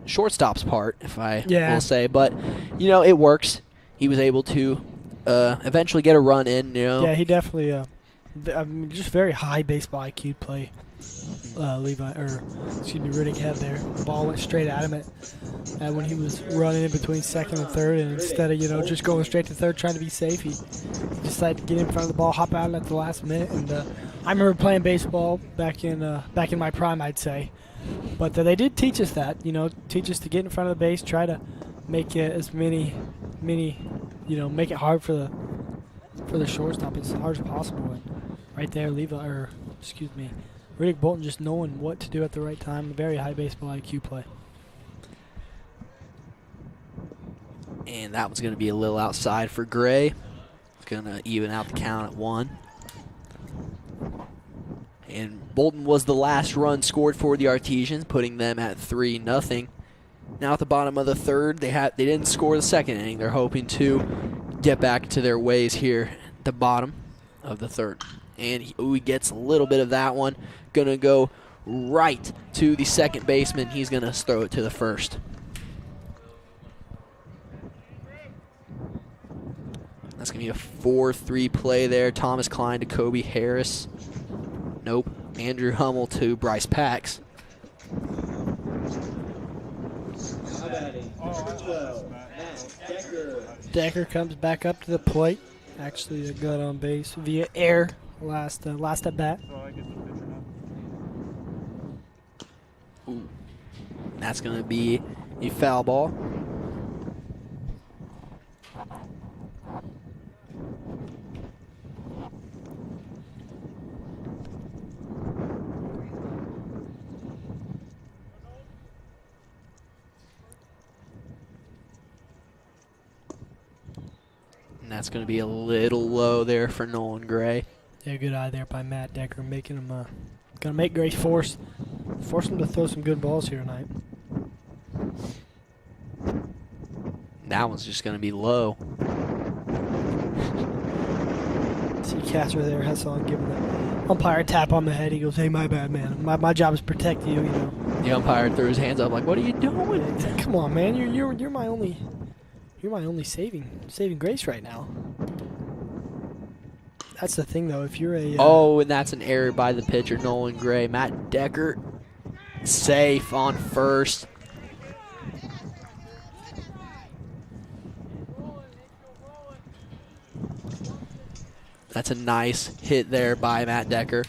shortstop's part, if I will say. But, it works. He was able to eventually get a run in, Yeah, he definitely, just very high baseball IQ play. Riddick had there. The ball went straight at him when he was running in between second and third, and instead of just going straight to third trying to be safe, he decided to get in front of the ball, hop out at the last minute. And I remember playing baseball back in my prime, I'd say. But they did teach us that, teach us to get in front of the base, try to make it as many, make it hard for the shortstop as hard as possible. And right there, Riddick Bolton just knowing what to do at the right time. Very high baseball IQ play. And that one's going to be a little outside for Gray. It's going to even out the count at 1. And Bolton was the last run scored for the Artesians, putting them at 3-0. Now at the bottom of the third, they didn't score the second inning. They're hoping to get back to their ways here at the bottom of the third. And he gets a little bit of that one. Going to go right to the second baseman. He's going to throw it to the first. That's going to be a 4-3 play there. Thomas Klein to Kobe Harris. Nope. Andrew Hummel to Bryce Pax. Decker comes back up to the plate. Actually, got on base via air last at bat. Ooh. That's going to be a foul ball. And that's going to be a little low there for Nolan Gray. Yeah, good eye there by Matt Decker, making him gonna make Gray force him to throw some good balls here tonight. That one's just going to be low. See catcher there, Hesson giving the umpire a tap on the head. He goes, "Hey, my bad, man. My job is to protect you." The umpire threw his hands up like, "What are you doing?" Come on, man. You're my only saving grace right now. That's the thing, though. If you're a and that's an error by the pitcher, Nolan Gray. Matt Decker safe on first. That's a nice hit there by Matt Decker.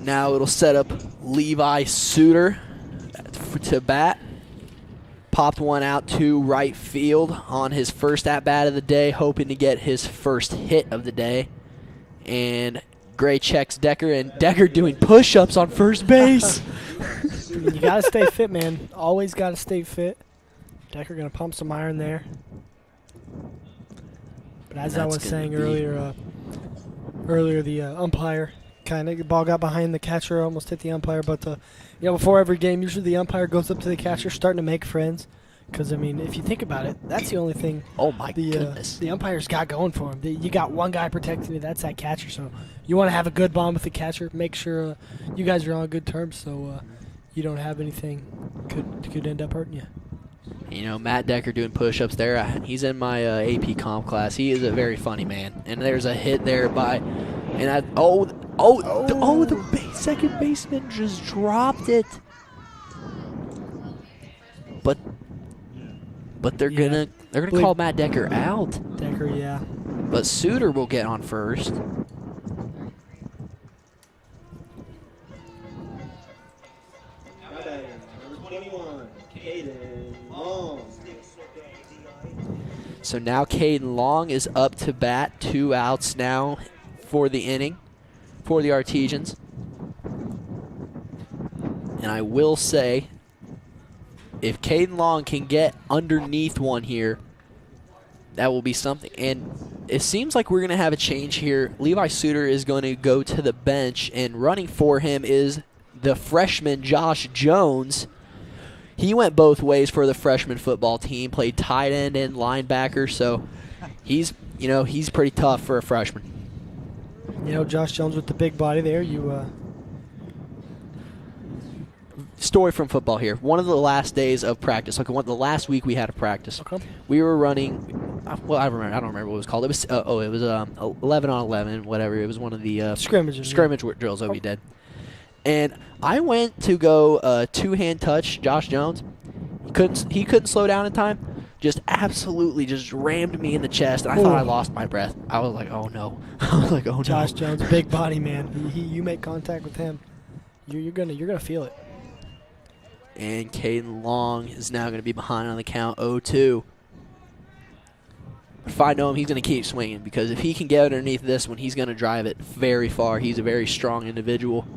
Now it'll set up Levi Suter to bat. Popped one out to right field on his first at-bat of the day, hoping to get his first hit of the day. And Gray checks Decker, and Decker doing push-ups on first base. You got to stay fit, man. Always got to stay fit. Decker going to pump some iron there. But as I was saying earlier, the umpire the ball got behind the catcher, almost hit the umpire. But before every game, usually the umpire goes up to the catcher, starting to make friends. Because if you think about it, that's the only thing. Oh my goodness! The umpire's got going for him. You got one guy protecting you. That's that catcher. So you want to have a good bond with the catcher. Make sure you guys are on good terms, so you don't have anything could end up hurting you. You know, Matt Decker doing push-ups there. He's in my AP comp class. He is a very funny man. And there's a hit there by, and the second baseman just dropped it. But they're gonna call Matt Decker out. Decker, yeah. But Suter will get on first. So now Caden Long is up to bat. 2 outs now for the inning for the Artesians. And I will say, if Caden Long can get underneath one here, that will be something. And it seems like we're going to have a change here. Levi Suter is going to go to the bench, and running for him is the freshman Josh Jones. He went both ways for the freshman football team, played tight end and linebacker, so he's pretty tough for a freshman. You know, Josh Jones with the big body there. Story from football here. One of the last days of practice, the last week we had a practice. Okay. We were running, well, I don't remember what it was called. It was 11 on 11, whatever. It was one of the scrimmage drills that we did. And I went to go two-hand touch Josh Jones. He couldn't slow down in time. Just absolutely just rammed me in the chest, and I thought I lost my breath. I was like, oh no. Josh Jones, big body man. You make contact with him, you're gonna feel it. And Caden Long is now going to be behind on the count 0-2. If I know him, he's going to keep swinging, because if he can get underneath this one, he's going to drive it very far. He's a very strong individual.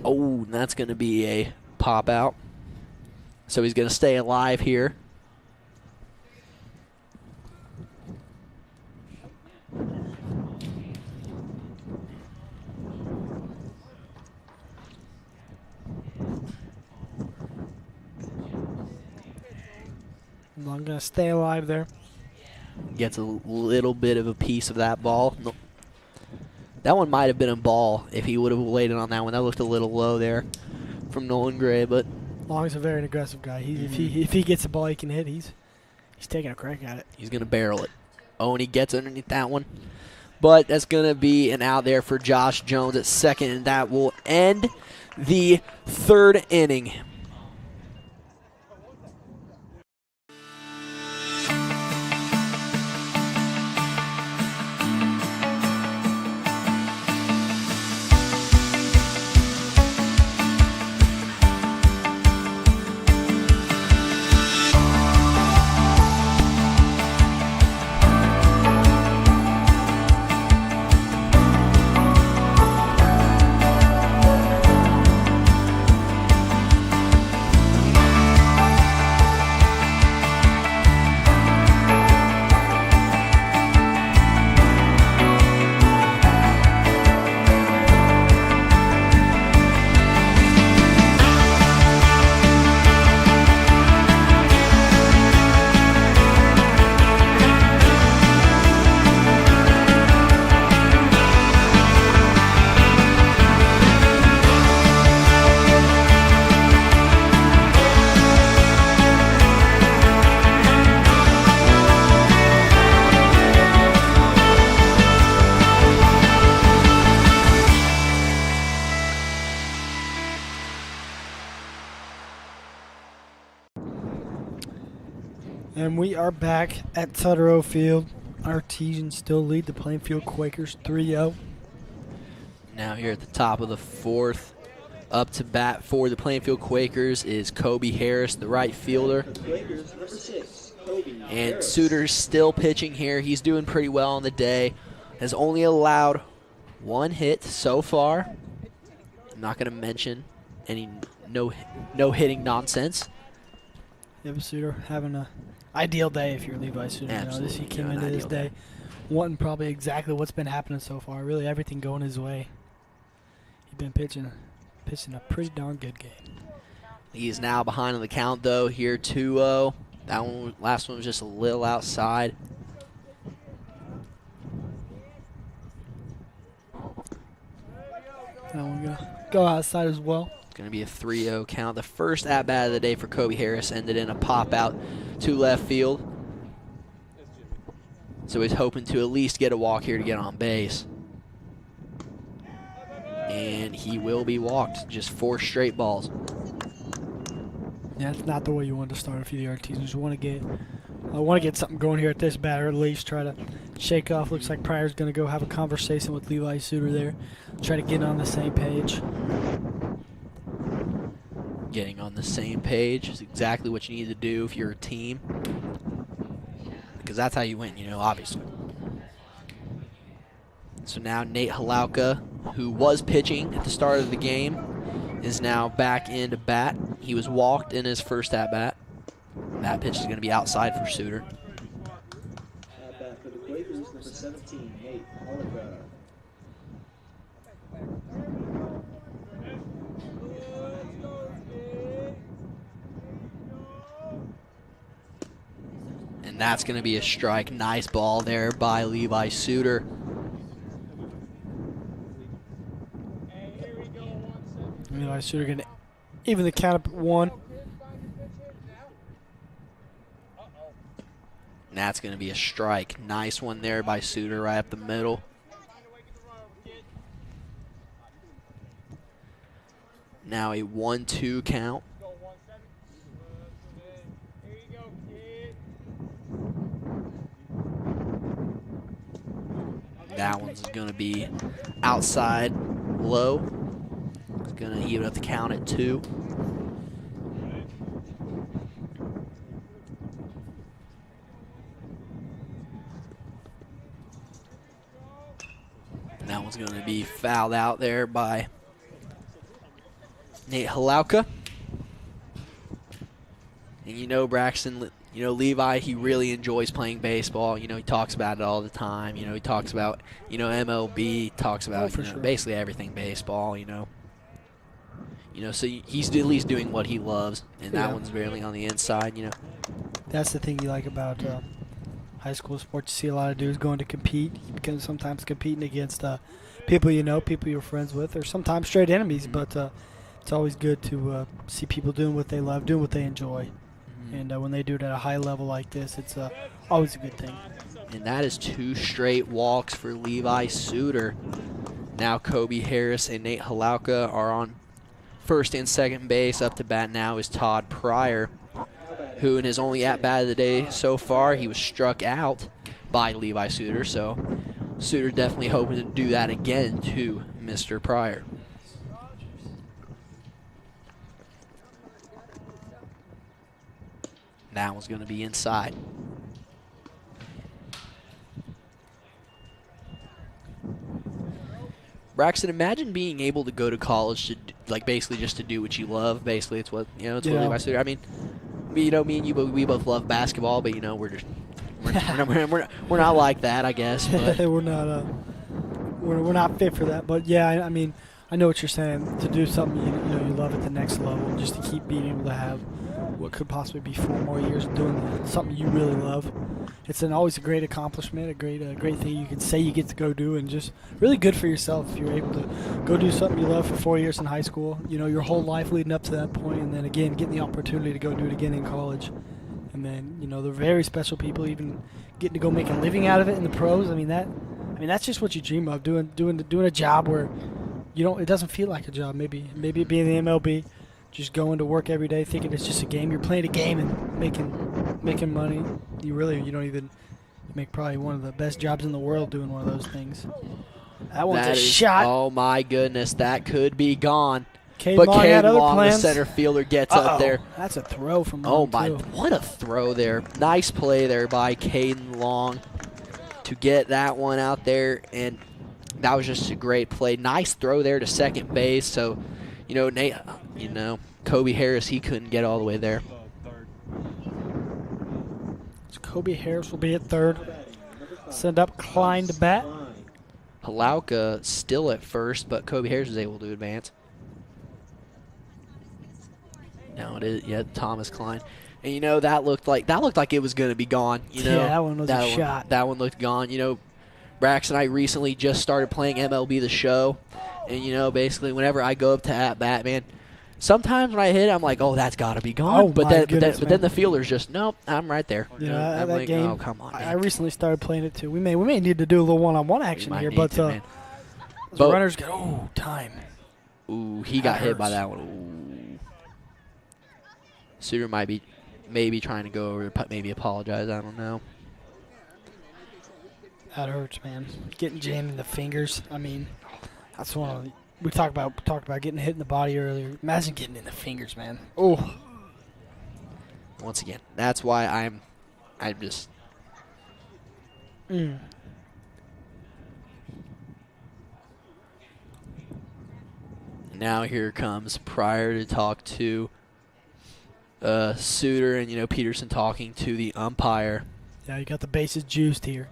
Oh, and that's going to be a pop out. So he's going to stay alive here. I'm going to stay alive there. Gets a little bit of a piece of that ball. That one might have been a ball if he would have waited on that one. That looked a little low there from Nolan Gray, but Long's a very aggressive guy. If he gets a ball he can hit, he's taking a crack at it. He's going to barrel it. Oh, and he gets underneath that one. But that's going to be an out there for Josh Jones at second, and that will end the third inning. And we are back at Tutterow Field. Artesians still lead the Plainfield Quakers 3-0. Now here at the top of the fourth, up to bat for the Plainfield Quakers is Kobe Harris, the right fielder. And Suter's still pitching here. He's doing pretty well on the day. Has only allowed one hit so far. I'm not going to mention any no hitting nonsense. Yep, Suter having an ideal day if you're Levi Suter. Absolutely. He came into this day wanting probably exactly what's been happening so far. Really everything going his way. He's been pitching a pretty darn good game. He is now behind on the count, though, here 2-0. That one, last one was just a little outside. That one gonna go outside as well. Going to be a 3-0 count. The first at-bat of the day for Kobe Harris ended in a pop-out to left field. So he's hoping to at least get a walk here to get on base. And he will be walked. Just 4 straight balls. Yeah, it's not the way you want to start if you're the Artesians. You want to get something going here at this batter, at least try to shake off. Looks like Pryor's going to go have a conversation with Levi Suter there. Try to get on the same page. Getting on the same page is exactly what you need to do if you're a team. Because that's how you win, obviously. So now Nate Halauka, who was pitching at the start of the game, is now back in to bat. He was walked in his first at-bat. That pitch is going to be outside for Suter. At-bat for the Quakers, number 17, Nate Halauka. And that's going to be a strike. Nice ball there by Levi Suter. Levi Suter going to even the count up at 1. And that's going to be a strike. Nice one there by Suter right up the middle. Now a 1-2 count. That one's going to be outside low. It's going to even up the count at 2. And that one's going to be fouled out there by Nate Halauka. And Braxton, Levi, he really enjoys playing baseball. He talks about it all the time. He talks about, MLB, talks about sure. Basically everything baseball, so he's at least doing what he loves, and that one's barely on the inside, That's the thing you like about high school sports. You see a lot of dudes going to compete, because sometimes competing against people people you're friends with, or sometimes straight enemies, but it's always good to see people doing what they love, doing what they enjoy. And when they do it at a high level like this, it's always a good thing. And that is 2 straight walks for Levi Suter. Now Kobe Harris and Nate Halauka are on first and second base. Up to bat now is Todd Pryor, who in his only at-bat of the day so far, he was struck out by Levi Suter. So Suter definitely hoping to do that again to Mr. Pryor. That one's going to be inside. Braxton, imagine being able to go to college to basically just to do what you love. Basically, it's what it's what Levi Suter. I mean, me and you, we both love basketball, but we're not like that, I guess. But. we're not fit for that. But yeah, I mean, I know what you're saying. To do something you love at the next level, just to keep being able to have what could possibly be 4 more years of doing something you really love. It's always a great accomplishment, a great thing you can say you get to go do, and just really good for yourself if you're able to go do something you love for 4 years in high school, your whole life leading up to that point, and then again getting the opportunity to go do it again in college. And then, the very special people even getting to go make a living out of it in the pros. I mean that's just what you dream of, doing a job where it doesn't feel like a job. Maybe being in the MLB, just going to work every day thinking it's just a game. You're playing a game and making money. You don't even make probably one of the best jobs in the world doing one of those things. That one's a shot. Oh my goodness, that could be gone. But Caden Long, the center fielder, gets up there. That's a throw from Long. Oh my, what a throw there. Nice play there by Caden Long to get that one out there, and that was just a great play. Nice throw there to second base. So, Nate, Kobe Harris, he couldn't get all the way there. So Kobe Harris will be at third. Send up Klein to bat. Halauka still at first, but Kobe Harris is able to advance. Now it is, Thomas Klein. And that looked like it was going to be gone. Yeah, that one was a shot. That one looked gone. Brax and I recently just started playing MLB The Show, and basically whenever I go up to at bat, man, sometimes when I hit, I'm like, oh, that's got to be gone. Oh, but my then, goodness, but then man. the fielder's just, nope, I'm right there. Yeah, I'm that like, game. oh, come on, I man. recently started playing it too. We may need to do a little one-on-one action might here, need but to, man. the But- runners go time. Ooh, he got hit by hurts. that one. Ooh. Suter might be maybe trying to go over, maybe apologize. I don't know. That hurts, man. Getting jammed in the fingers. I mean, that's one of the, we talked about getting hit in the body earlier. Imagine getting in the fingers, man. Oh, Once again, that's why I'm just. Now here comes Pryor to talk to Suter and Peterson talking to the umpire. yeah, you got the bases juiced here.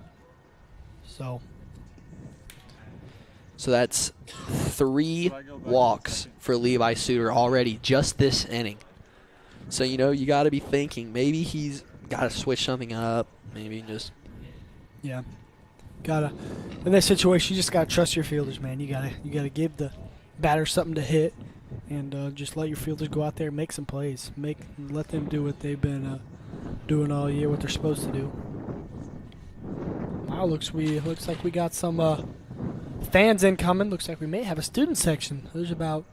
So that's 3 walks for Levi Suter already just this inning. So you got to be thinking maybe he's got to switch something up. Maybe just Yeah, in that situation, you just gotta trust your fielders, man. You gotta give the batter something to hit, and just let your fielders go out there and make some plays. Let them do what they've been doing all year, what they're supposed to do. Wow, looks like we got some fans incoming. Looks like we may have a student section. There's about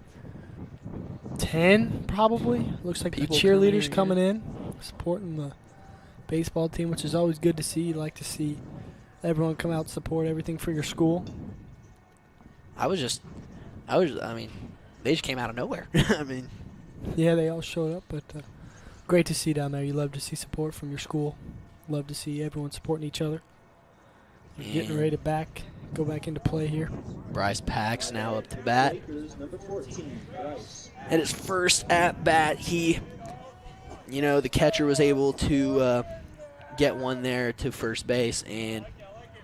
10 probably. Looks like People the cheerleaders coming coming in, supporting the baseball team, which is always good to see. You like to see everyone come out and support everything for your school. I mean, they just came out of nowhere. I mean, Yeah, they all showed up, but great to see down there. You love to see support from your school. Love to see everyone supporting each other. We're getting And- ready to go back into play here. Bryce Pack's now up to bat. Quakers, number 14, Bryce. At his first at bat, the catcher was able to get one there to first base, and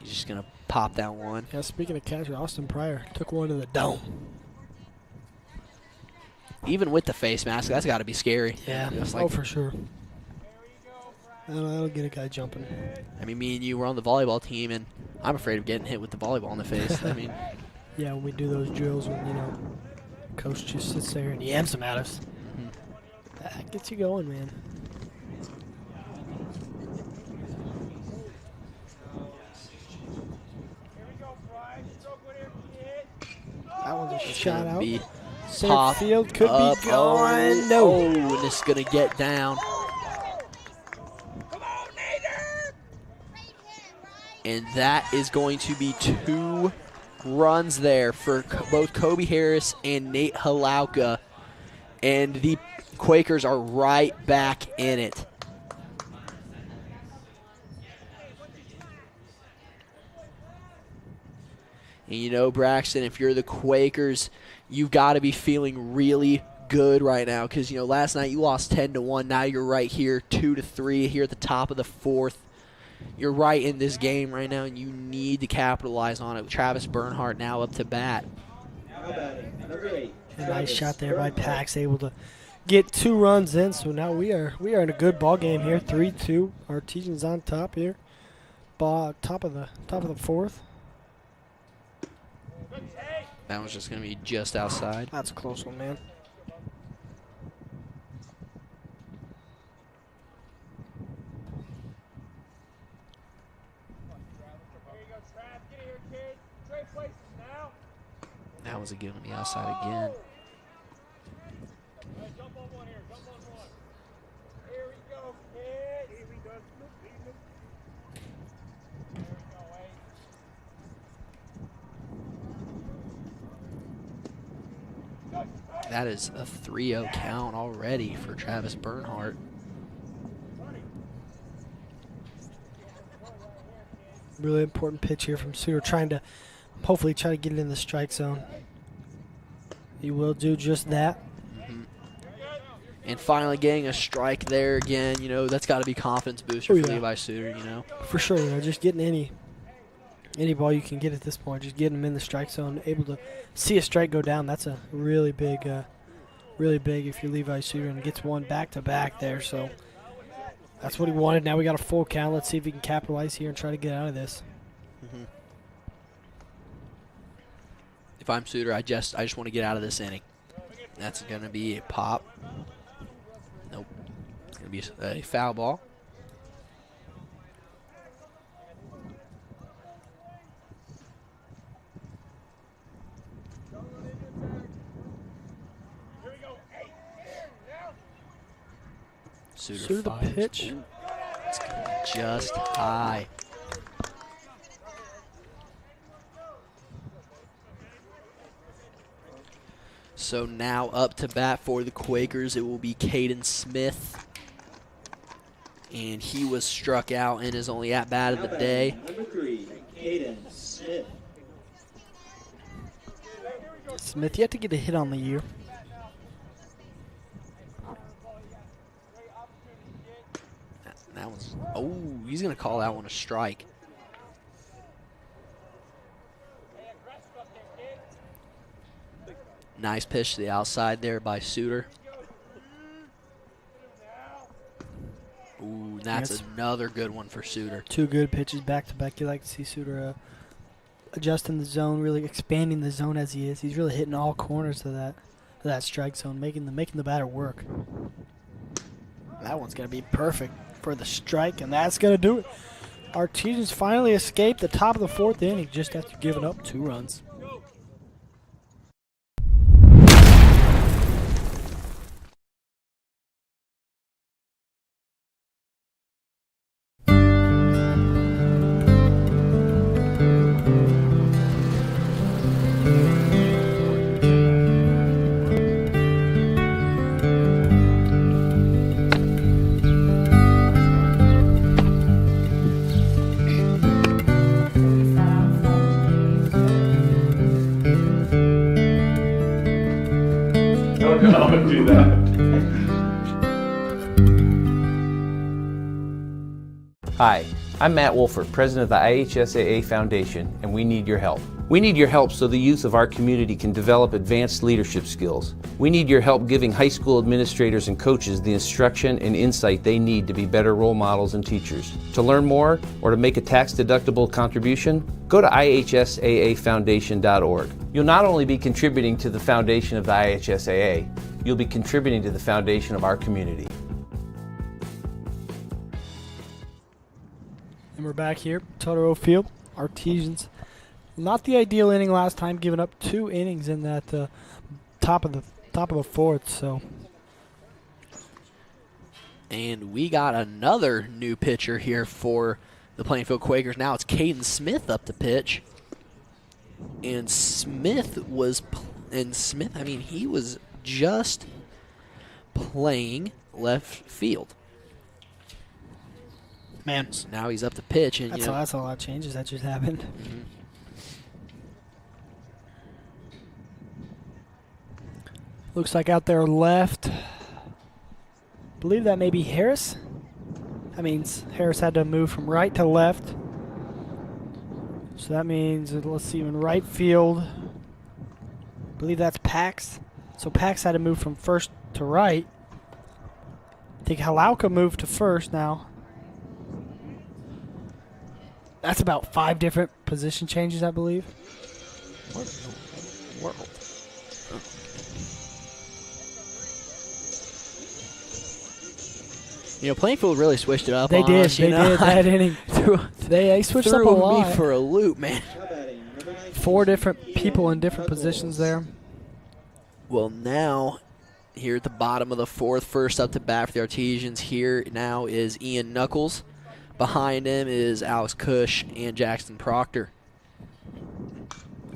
he's just gonna pop that one. Yeah, speaking of catcher, Austin Pryor took one to the dome. Even with the face mask, that's got to be scary. Yeah, Just oh, for sure. That'll get a guy jumping. I mean, me and you were on the volleyball team, and I'm afraid of getting hit with the volleyball in the face. I mean, Yeah, when we do those drills when, coach just sits there and yams them at us. That gets you going, man. That one's a it's shot gonna out. be Center pop field could up. be gone. No. Oh, and this is gonna get down. And that is going to be 2 runs there for both Kobe Harris and Nate Halauka. And the Quakers are right back in it. And Braxton, if you're the Quakers, you've got to be feeling really good right now because, last night you lost 10-1. Now you're right here, 2-3 here at the top of the 4th. You're right in this game right now, and you need to capitalize on it. Travis Bernhardt now up to bat. Now batting, number 8. A nice shot there by Pax, able to get 2 runs in. So now we are in a good ball game here. 3-2. Artesian's on top here. Top of the 4th. That one's just going to be just outside. That's a close one, man. That was going to be outside again. That is a 3-0 count already for Travis Bernhardt. Really important pitch here from Suter, trying to hopefully try to get it in the strike zone. He will do just that. And finally getting a strike there again, that's got to be confidence booster Oh, for yeah. Levi Suter, For sure, just getting any ball you can get at this point, just getting him in the strike zone, able to see a strike go down. That's a really big if you're Levi Suter and gets one back-to-back there. So that's what he wanted. Now we got a full count. Let's see if he can capitalize here and try to get out of this. If I'm Suter, I just want to get out of this inning. That's going to be a pop. Nope. It's going to be a foul ball. Suitor the pitch. It's going to be just high. So now up to bat for the Quakers, it will be Caden Smith. And he was struck out in his only at-bat of the day. Number 3, Caden Smith. Smith yet to get a hit on the year. That was, oh, he's going to call that one a strike. Nice pitch to the outside there by Suitor. Ooh, that's another good one for Suitor. 2 good pitches back to back. You like to see Suitor adjusting the zone, really expanding the zone as he is. He's really hitting all corners of that strike zone, making the batter work. That one's gonna be perfect for the strike, and that's gonna do it. Artesians finally escaped the top of the 4th inning just after giving up 2 runs. Don't do that. Hi, I'm Matt Wolford, president of the IHSAA Foundation, and we need your help. We need your help so the youth of our community can develop advanced leadership skills. We need your help giving high school administrators and coaches the instruction and insight they need to be better role models and teachers. To learn more or to make a tax-deductible contribution, go to IHSAAfoundation.org. You'll not only be contributing to the foundation of the IHSAA, you'll be contributing to the foundation of our community. And we're back here, Totoro Field, Artesians. Not the ideal inning last time, giving up 2 innings in that top of the 4th. So, And we got another new pitcher here for the Plainfield Quakers. Now it's Caden Smith up to pitch. And Smith, I mean, he was just playing left field. man, So now he's up to pitch, and that's a lot of changes that just happened. Mhm. Looks like out there left, believe that may be Harris. That means Harris had to move from right to left. So that means, let's see, in right field, I believe that's Pax. So Pax had to move from first to right. I think Halauka moved to first now. That's about 5 different position changes, I believe. What in the world? You know, Plainfield really switched it up. They on did. us, They did that inning. They switched up a Threw me lot. for a loop, man. Now batting, number 19, 4 different people in different positions there. Well, now, here at the bottom of the 4th, first up to bat for the Artesians, here now is Ian Knuckles. Behind him is Alex Cush and Jackson Proctor.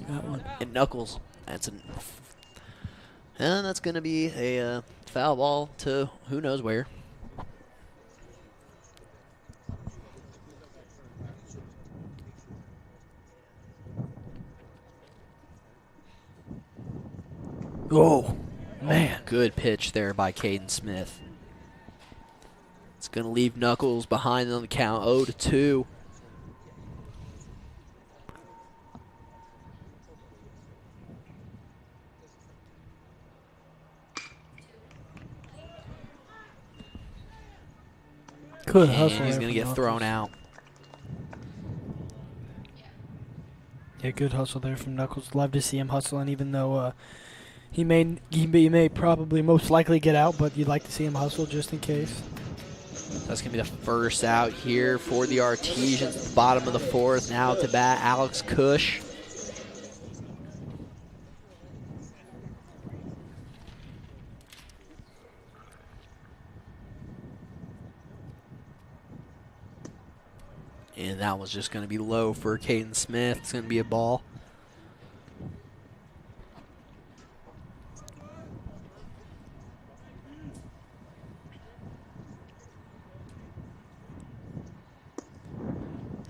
That one. And Knuckles, and that's going to be a foul ball to who knows where. Oh, man. Good pitch there by Caden Smith. It's going to leave Knuckles behind on the count 0-2. Good And hustle. he's there going to from get Knuckles. thrown out. Yeah, good hustle there from Knuckles. Love to see him hustling, even though He may probably most likely get out, but you'd like to see him hustle just in case. That's going to be the first out here for the Artesians. Bottom of the fourth. Now to bat, Alex Cush. And that one's just going to be low for Caden Smith. It's going to be a ball.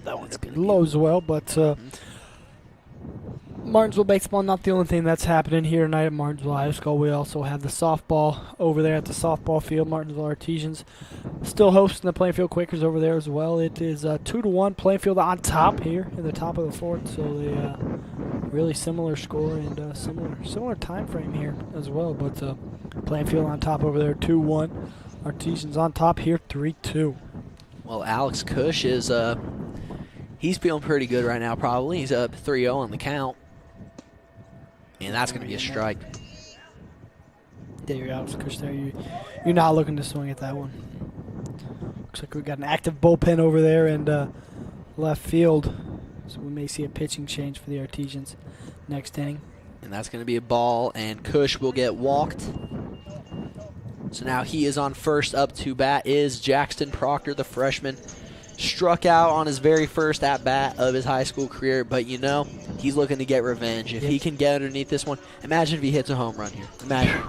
That one's going to be Low as well, but Martinsville baseball not the only thing that's happening here tonight at Martinsville High School. We also have the softball over there at the softball field. Martinsville Artesians still hosting the Plainfield Quakers over there as well. It is 2-1. Plainfield on top here in the top of the fourth, so they really similar score and similar time frame here as well. But Plainfield on top over there 2-1. Artesians on top here 3-2. Well, Alex Cush is he's feeling pretty good right now probably. He's up 3-0 on the count. And that's going to be a strike. There you're out, Chris. There you're not looking to swing at that one. Looks like we got an active bullpen over there and left field, so we may see a pitching change for the Artesians next inning. And that's going to be a ball, and Cush will get walked. So now he is on first. Up to bat is Jackson Proctor, the freshman. Struck out on his very first at-bat of his high school career, but you know, he's looking to get revenge. If he can get underneath this one, imagine if he hits a home run here. Imagine.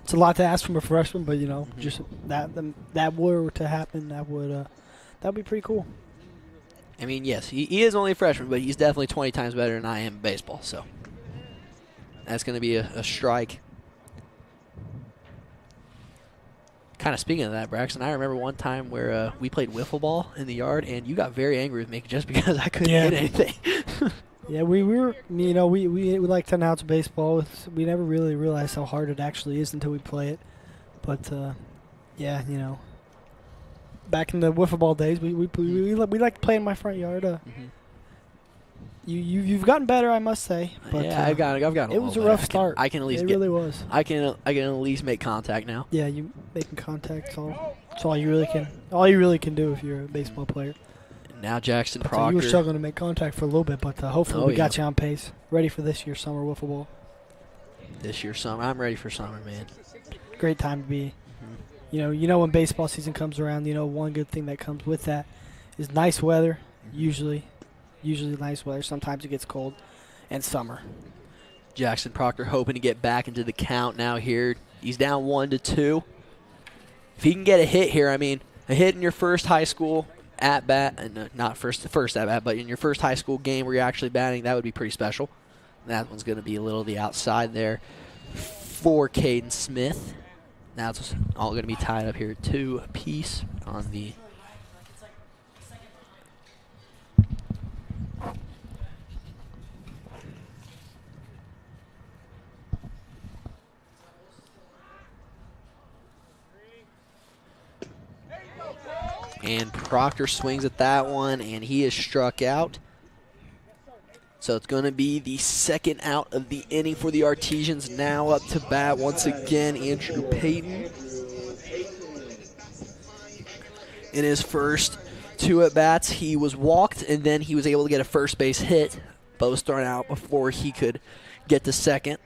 It's a lot to ask from a freshman, but you know, just that were to happen, that'd be pretty cool. I mean, yes, he is only a freshman, but he's definitely 20 times better than I am in baseball, so that's going to be a strike. Kind of speaking of that, Braxton, I remember one time where we played wiffle ball in the yard, and you got very angry with me just because I couldn't hit anything. Yeah, we were, you know, we like to announce baseball. We never really realized how hard it actually is until we play it. But yeah, you know, back in the wiffle ball days, we like to play in my front yard. You've gotten better, I must say. But, yeah, I've gotten. It was a rough start. I can at least. It really was. I can at least make contact now. Yeah, you making contact. That's all you really can. All you really can do if you're a baseball player. Now Jackson But, Proctor. you were struggling to make contact for a little bit, but hopefully we got you on pace, ready for this year's summer wiffle ball. This year's summer, I'm ready for summer, man. Great time to be. You know when baseball season comes around, you know one good thing that comes with that is nice weather. Usually nice weather. Sometimes it gets cold, and summer. Jackson Proctor hoping to get back into the count now here. He's down 1-2. If he can get a hit here, I mean, a hit in your first high school at bat, and not first at bat, but in your first high school game where you're actually batting, that would be pretty special. That one's going to be a little to the outside there for Caden Smith. Now it's all going to be tied up here 2 apiece on the. And Proctor swings at that one, and he is struck out. So it's going to be the second out of the inning for the Artesians. Now up to bat once again, Andrew Payton. In his first 2 at-bats, he was walked, and then he was able to get a first base hit, but was thrown out before he could get to second.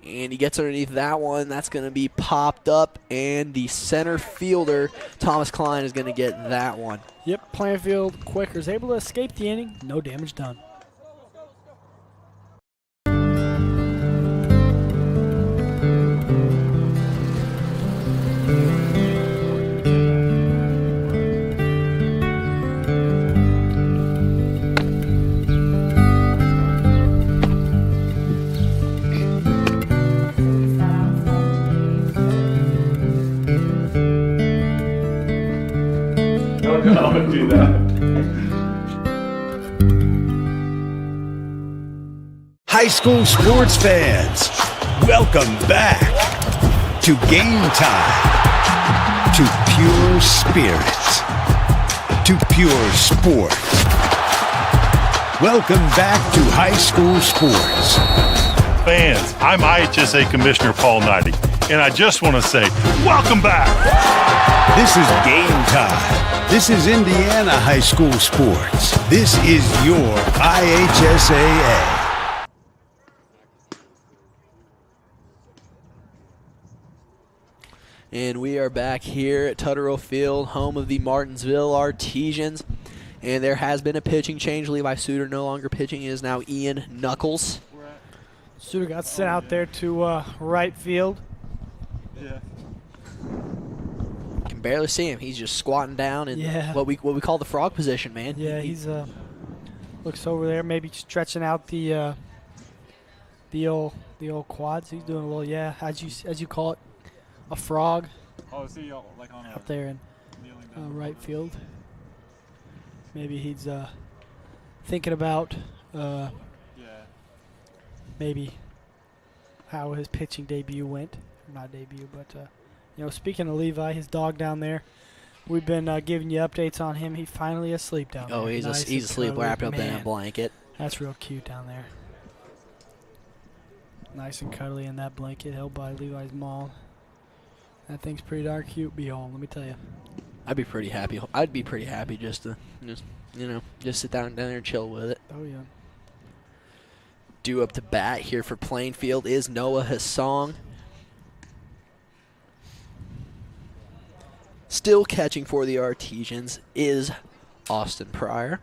And he gets underneath that one. That's going to be popped up, and the center fielder, Thomas Klein, is going to get that one. Yep, Plainfield Quakers able to escape the inning. No damage done. I'm gonna do that. High school sports fans, welcome back to Game Time, to pure spirits, to pure sport. Welcome back to high school sports. Fans, I'm IHSA Commissioner Paul Knighty, and I just want to say, welcome back! This is game time. This is Indiana high school sports. This is your IHSAA. And we are back here at Tutterow Field, home of the Martinsville Artesians. And there has been a pitching change. Levi Suter no longer pitching. It is now Ian Knuckles. Suter got sent out there to right field. Yeah. Can barely see him. He's just squatting down in what we call the frog position, man. Yeah, he's looks over there, maybe stretching out the old quads. He's doing a little as you call it, a frog. Oh, see y'all like on out there in right field. Maybe he's thinking about maybe how his pitching debut went. Not debut, but speaking of Levi, his dog down there, we've been giving you updates on him. He's finally asleep down there. Oh, he's asleep, wrapped up in a blanket. That's real cute down there. Nice and cuddly in that blanket held by Levi's mom. That thing's pretty darn cute. Be home, let me tell you. I'd be pretty happy. I'd be pretty happy just to just sit down there and chill with it. Oh yeah. Due up to bat here for Plainfield is Noah Hassong. Still catching for the Artesians is Austin Pryor.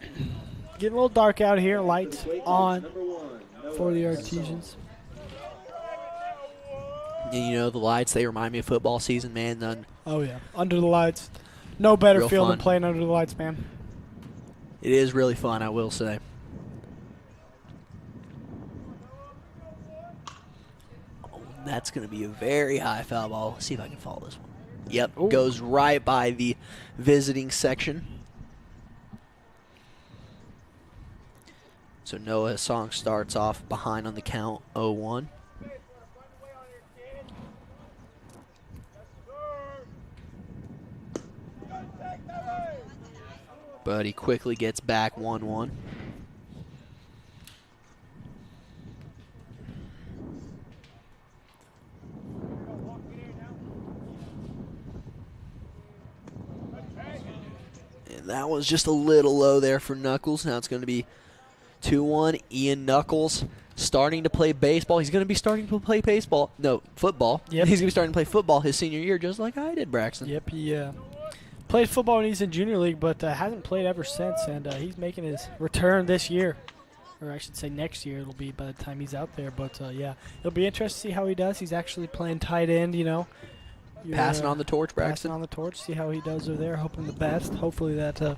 Getting a little dark out here. Lights on for the Artesians. The lights, they remind me of football season, man. Oh, yeah. Under the lights. No better Real feel fun. than playing under the lights, man. It is really fun, I will say. Oh, that's going to be a very high foul ball. Let's see if I can follow this one. Yep, Ooh. Goes right by the visiting section. So Noah Hassong starts off behind on the count 0-1. But he quickly gets back 1-1. And that was just a little low there for Knuckles. Now it's going to be 2-1. Ian Knuckles starting to play baseball. He's going to be starting to play football. Yep. He's going to be starting to play football his senior year just like I did, Braxton. Yep, he played football when he's in junior league, but hasn't played ever since, and he's making his return this year. Or I should say next year it'll be by the time he's out there. But, yeah, it'll be interesting to see how he does. He's actually playing tight end, Passing on the torch, Braxton. Passing on the torch, see how he does over there, hoping the best. Hopefully that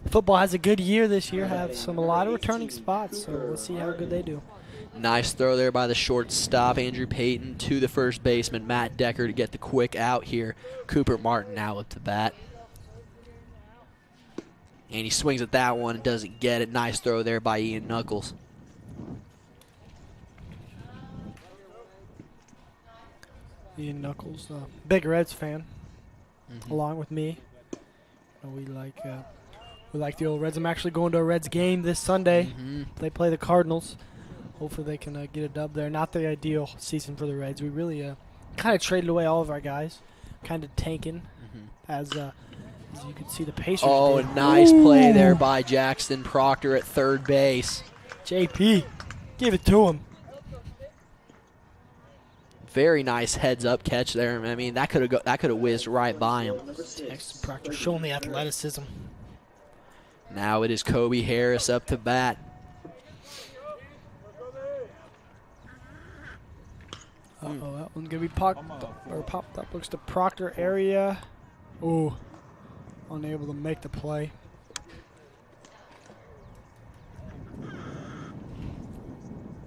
football has a good year this year, have a lot of returning spots, so we'll see how good they do. Nice throw there by the shortstop, Andrew Payton, to the first baseman, Matt Decker, to get the quick out here. Cooper Martin now up to bat. And he swings at that one and doesn't get it. Nice throw there by Ian Knuckles. Ian Knuckles, big Reds fan, along with me. We like the old Reds. I'm actually going to a Reds game this Sunday. They play the Cardinals. Hopefully they can get a dub there. Not the ideal season for the Reds. We really kind of traded away all of our guys, kind of tanking as you can see the Pacers. Oh, did. a nice play there by Jackson Proctor at third base. JP, give it to him. Very nice heads-up catch there. I mean, that could have whizzed right by him. Jackson Proctor showing the athleticism. Now it is Kobe Harris up to bat. That one's gonna be popped up. Looks to Proctor area. Ooh, unable to make the play.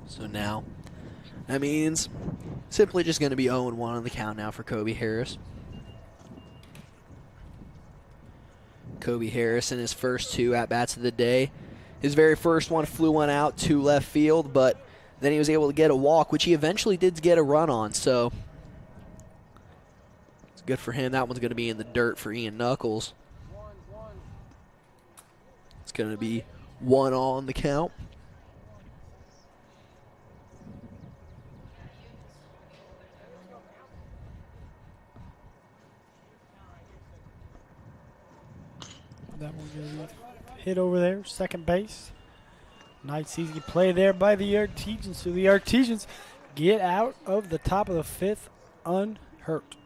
So now, that means simply just going to be 0-1 on the count now for Kobe Harris. Kobe Harris in his first two at-bats of the day. His very first one flew one out to left field, but then he was able to get a walk, which he eventually did get a run on, so it's good for him. That one's going to be in the dirt for Ian Knuckles. Going to be 1-all on the count. That one going to hit over there, second base. Nice easy play there by the Artesians. So the Artesians get out of the top of the fifth unhurt.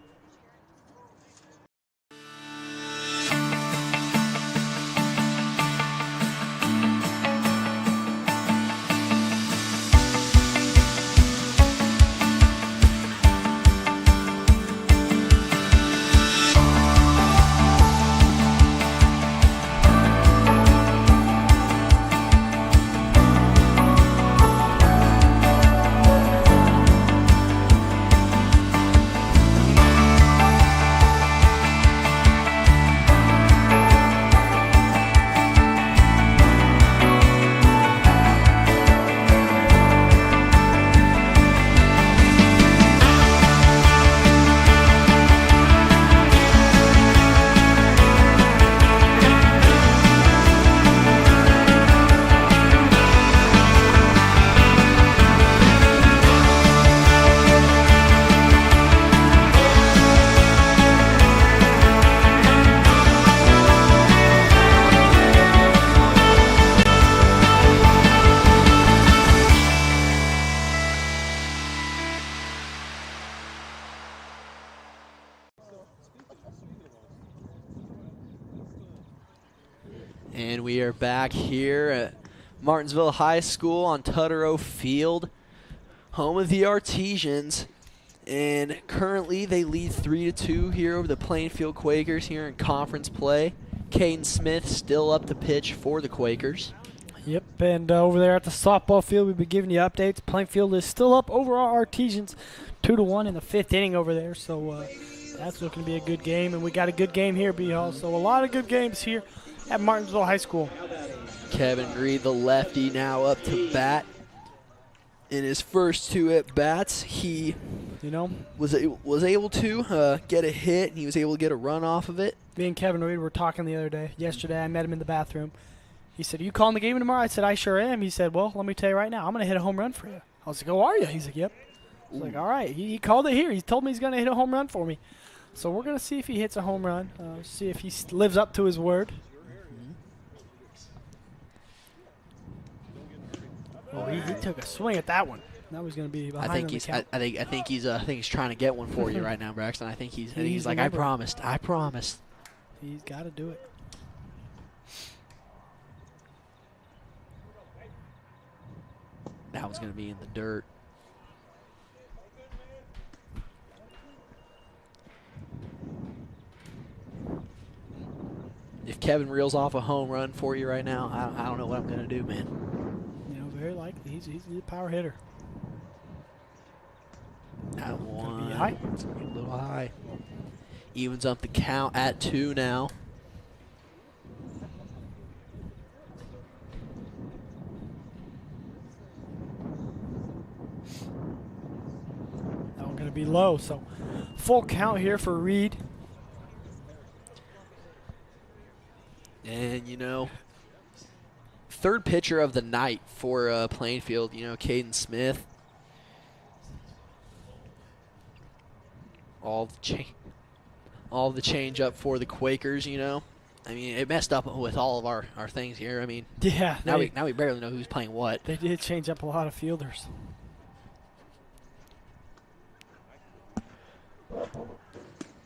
And we are back here at Martinsville High School on Tutterow Field, home of the Artesians. And currently they lead 3-2 here over the Plainfield Quakers here in conference play. Caden Smith still up to pitch for the Quakers. Yep, and over there at the softball field, we've been giving you updates. Plainfield is still up over our Artesians, 2-1 in the fifth inning over there. So that's looking to be a good game, and we got a good game here, B-Hall. So a lot of good games here at Martinsville High School. Kevin Reed, the lefty, now up to bat. In his first two at bats, he was able to get a hit, and he was able to get a run off of it. Me and Kevin Reed were talking the other day. Yesterday, I met him in the bathroom. He said, "Are you calling the game tomorrow?" I said, "I sure am." He said, "Well, let me tell you right now, I'm going to hit a home run for you." I was like, "Oh, are you?" He's like, "Yep." I was like, "All right." He called it here. He told me he's going to hit a home run for me. So we're going to see if he hits a home run, see if he lives up to his word. Oh, he took a swing at that one. That was going to be behind the count. I think he's trying to get one for you right now, Braxton. I think he's like, I promised. He's got to do it. That was going to be in the dirt. If Kevin reels off a home run for you right now, I don't know what I'm going to do, man. Very likely. He's a power hitter. That one. Be high. It's gonna be a little high. Evens up the count at 2 now. That one going to be low. So full count here for Reed. And, third pitcher of the night for Plainfield, Caden Smith. All the change up for the Quakers, I mean, it messed up with all of our things here. I mean, yeah. Now we barely know who's playing what. They did change up a lot of fielders.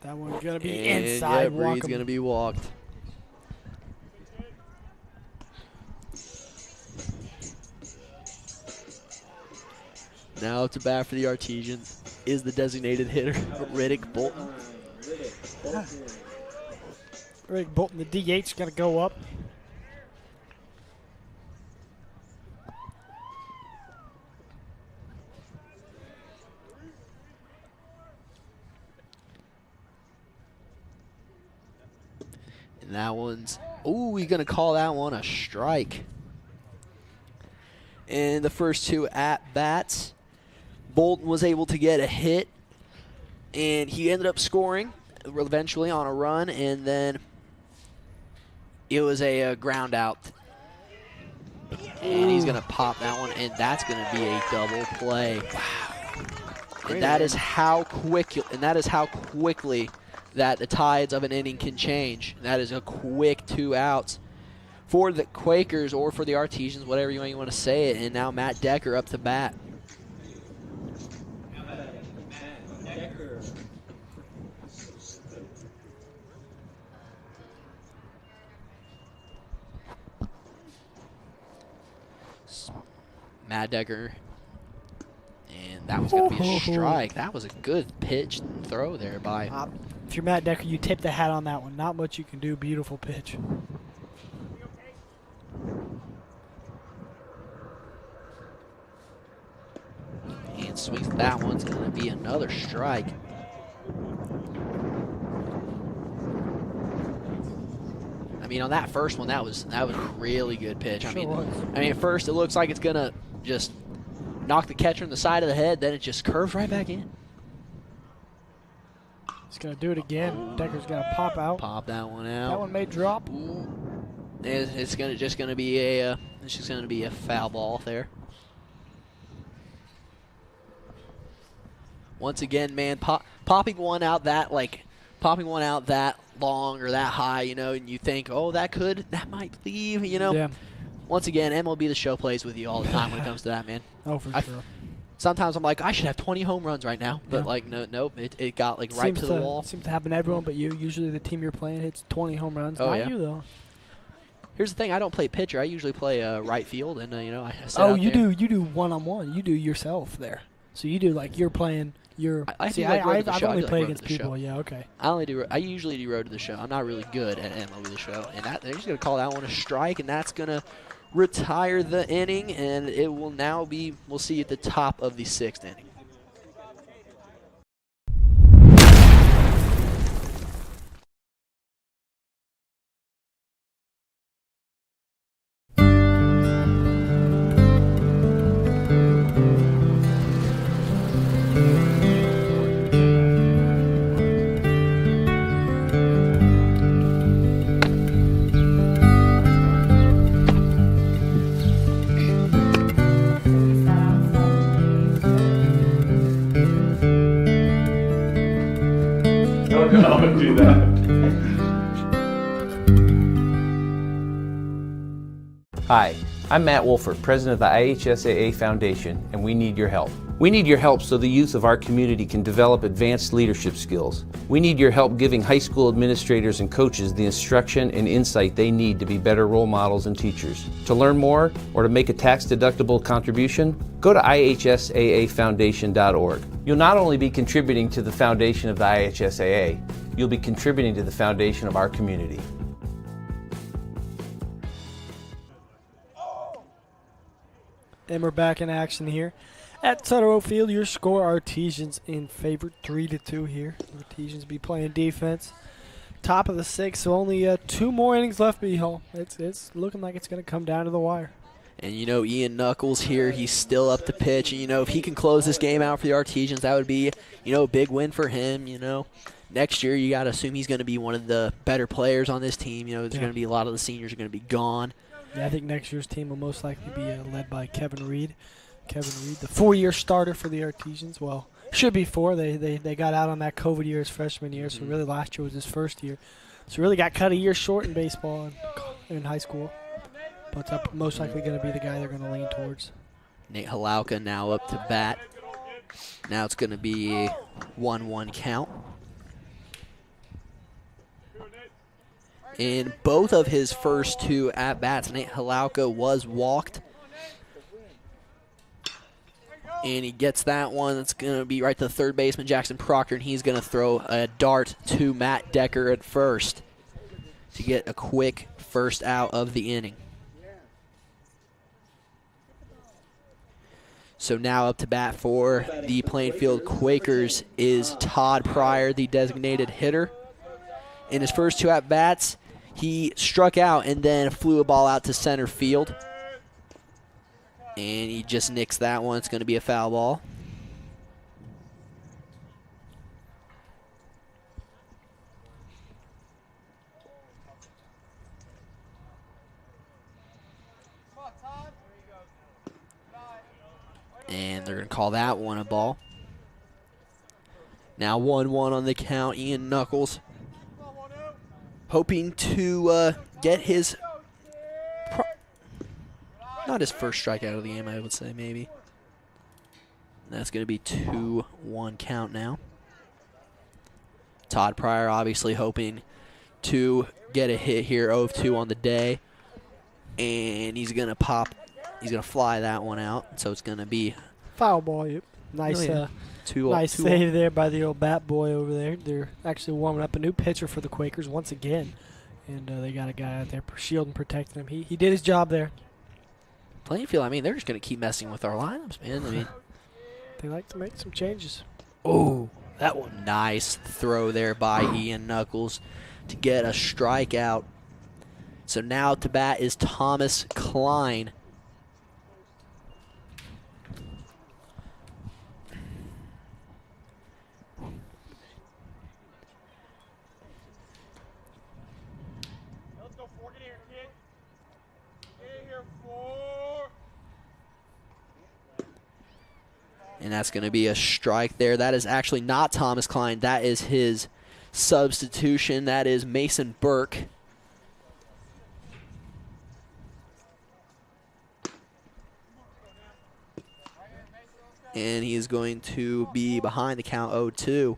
That one's going to be inside. And Reed's going to be walked. Now to bat for the Artesians is the designated hitter, Riddick Bolton. Riddick Bolton, the DH, is going to go up. And that one's, he's going to call that one a strike. And the first two at-bats, Bolton was able to get a hit, and he ended up scoring eventually on a run, and then it was a ground out And he's going to pop that one, and that's going to be a double play. Wow. And that is how quickly that the tides of an inning can change. That is a quick 2 outs for the Quakers or for the Artesians, whatever you want to say it. And now Matt Decker up to bat. Matt Decker, and that was going to be a strike. That was a good pitch throw there by. If you're Matt Decker, you tip the hat on that one. Not much you can do. Beautiful pitch. And swings that one's going to be another strike. I mean, on that first one, that was a really good pitch. I mean, at first it looks like it's going to just knock the catcher in the side of the head, then it just curves right back in. He's going to do it again. Decker's going to pop out. Pop that one out. That one may drop. It's just going to be a foul ball there. Once again, man, popping one out that long or that high, you know, and you think, oh, that might leave, you know. Yeah. Once again, MLB The Show plays with you all the time when it comes to that, man. Oh, for sure. Sometimes I'm like, I should have 20 home runs right now, but nope, it got like right to the wall. Seems to happen to everyone but you. Usually the team you're playing hits 20 home runs. Oh, Not yeah. you, though. Here's the thing, I don't play pitcher. I usually play right field, and I sit Oh, out you there. do one-on-one. You do yourself there. So you do like you're playing. I've only played against people. Yeah, okay. I usually do road to the show. I'm not really good at MLB The Show, and they're just gonna call that one a strike, and that's gonna retire the inning, and it will now be. We'll see at the top of the 6th inning. Don't do that. Hi, I'm Matt Wolford, president of the IHSAA Foundation, and we need your help. We need your help so the youth of our community can develop advanced leadership skills. We need your help giving high school administrators and coaches the instruction and insight they need to be better role models and teachers. To learn more or to make a tax-deductible contribution, go to IHSAAFoundation.org. You'll not only be contributing to the foundation of the IHSAA, you'll be contributing to the foundation of our community. And we're back in action here at Sutter Field. Your score: Artesians in favor, 3-2 here. Artesians be playing defense. Top of the 6th, so only 2 more innings left. It's looking like it's going to come down to the wire. And Ian Knuckles here, he's still up to pitch. And if he can close this game out for the Artesians, that would be a big win for him. Next year you got to assume he's going to be one of the better players on this team. There's going to be a lot of the seniors are going to be gone. Yeah, I think next year's team will most likely be led by Kevin Reed. Kevin Reed, the 4-year starter for the Artesians. Well, should be 4. They got out on that COVID year his freshman year, so really last year was his first year. So really got cut a year short in baseball and in high school. But that's most likely going to be the guy they're going to lean towards. Nate Halauka now up to bat. Now it's going to be a 1-1 count. In both of his first 2 at-bats, Nate Halauka was walked. And he gets that one. That's going to be right to the third baseman, Jackson Proctor, and he's going to throw a dart to Matt Decker at first to get a quick first out of the inning. So now up to bat for the Plainfield Quakers is Todd Pryor, the designated hitter. In his first 2 at-bats, he struck out and then flew a ball out to center field. And he just nicks that one. It's going to be a foul ball. And they're going to call that one a ball. Now 1-1 on the count. Ian Knuckles hoping to get his, not his first strikeout of the game, I would say, maybe. That's going to be 2-1 count now. Todd Pryor obviously hoping to get a hit here, 0-2 on the day. And he's going to fly that one out. So it's going to be foul ball. Yep. Nice, nice save there by the old bat boy over there. They're actually warming up a new pitcher for the Quakers once again. And they got a guy out there shielding, protecting him. He did his job there. Plainfield, I mean, they're just going to keep messing with our lineups, man. I mean, they like to make some changes. Oh, that one. Nice throw there by Ian Knuckles to get a strikeout. So now to bat is Thomas Klein. And that's going to be a strike there. That is actually not Thomas Klein. That is his substitution. That is Mason Burke. And he is going to be behind the count 0-2.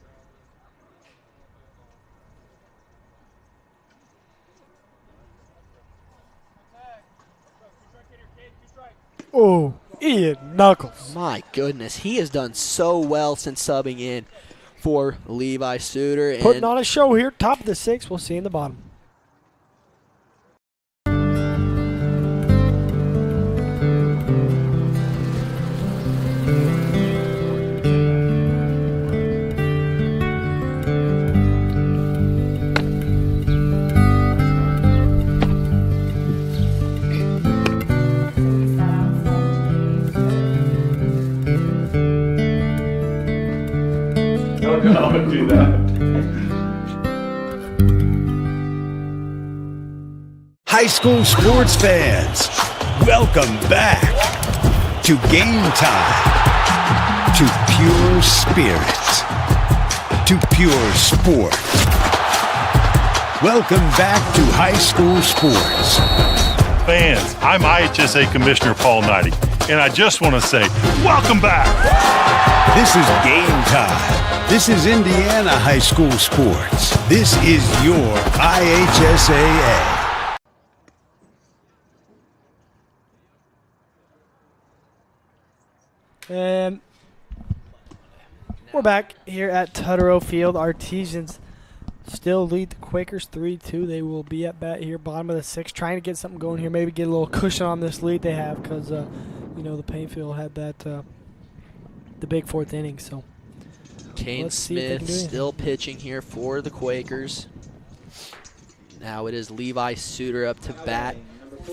Oh, Ian Knuckles. My goodness, he has done so well since subbing in for Levi Suter. Putting on a show here, top of the sixth. We'll see in the bottom. I'm gonna do that. High school sports fans, welcome back to Game Time, to pure spirit, to pure sport. Welcome back to high school sports. Fans, I'm IHSAA Commissioner Paul Knighty, and I just want to say, welcome back. This is Game Time. This is Indiana high school sports. This is your IHSAA. And we're back here at Tutterow Field. Artesians still lead the Quakers 3-2. They will be at bat here, bottom of the sixth, trying to get something going here, maybe get a little cushion on this lead they have because, you know, the Plainfield had that the big fourth inning. So Kane Smith still pitching here for the Quakers. Now it is Levi Suter up to bat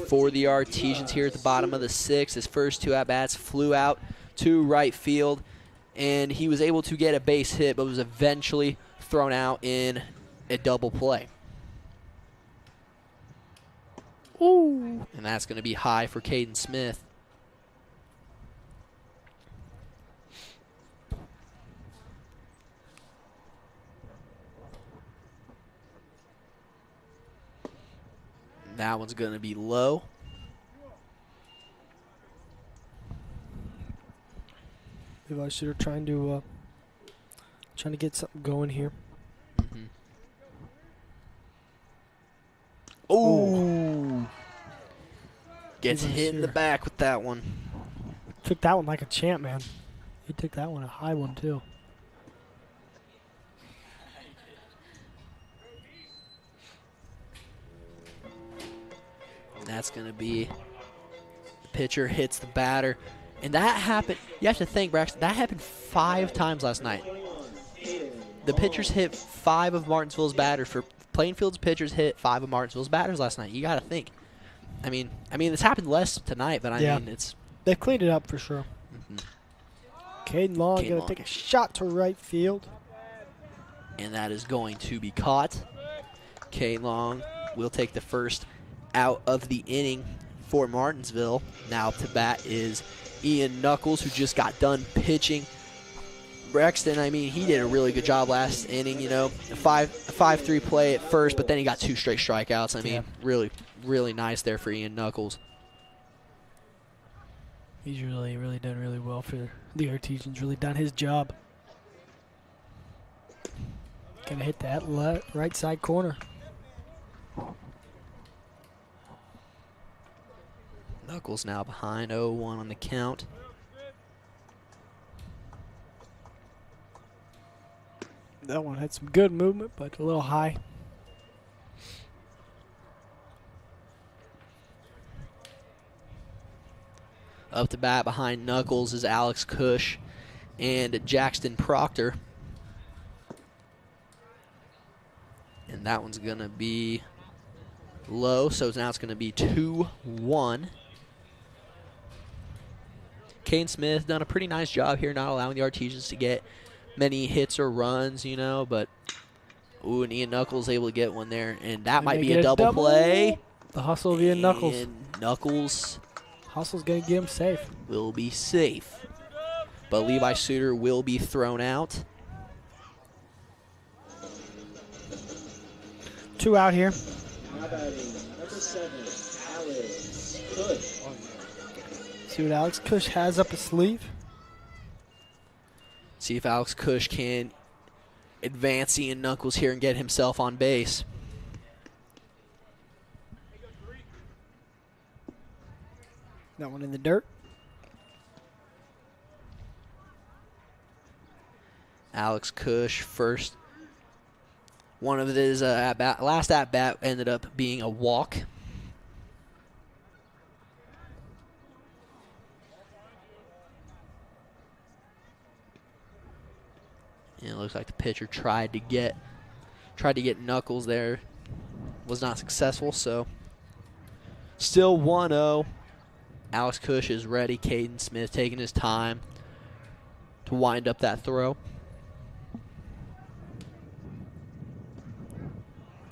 for the Artesians here at the bottom of the sixth. His first two at-bats flew out to right field, and he was able to get a base hit, but was eventually thrown out in a double play. Ooh. And that's going to be high for Caden Smith. That one's going to be low. Levi Suter trying to get something going here. Mm-hmm. Oh, gets hit in the back with that one. Took that one like a champ, man. He took that one a high one too. That's going to be the pitcher hits the batter. And that happened, you have to think, Braxton, that happened 5 times last night. The pitchers hit 5 of Martinsville's batters. For Plainfield's pitchers hit 5 of Martinsville's batters last night. You got to think. I mean, this happened less tonight, but I mean, it's... They cleaned it up for sure. Mm-hmm. Caden Long going to take a shot to right field. And that is going to be caught. Caden Long will take the first out of the inning for Martinsville. Now up to bat is Ian Knuckles, who just got done pitching. Braxton, I mean, he did a really good job last inning, you know, a 5-3 play at first, but then he got 2 straight strikeouts. I mean, really, really nice there for Ian Knuckles. He's really done really well for the Artesians, really done his job. Gonna hit that right side corner. Knuckles now behind 0-1 on the count. That one had some good movement, but a little high. Up to bat behind Knuckles is Alex Cush and Jackson Proctor. And that one's going to be low, so now it's going to be 2-1. Kane Smith done a pretty nice job here, not allowing the Artesians to get many hits or runs, you know, but ooh, and Ian Knuckles able to get one there, and that might be a double play. The hustle of Ian Knuckles. And Knuckles Hustle's going to get him safe. will be safe, but Levi Suter will be thrown out. 2 out here. Now batting number 7, Alex Cush. See what Alex Cush has up his sleeve. See if Alex Cush can advance Ian Knuckles here and get himself on base. That one in the dirt. Alex Cush first. One of his last at-bat ended up being a walk. And it looks like the pitcher tried to get Knuckles there. Was not successful, so still 1-0. Alex Cush is ready. Caden Smith taking his time to wind up that throw.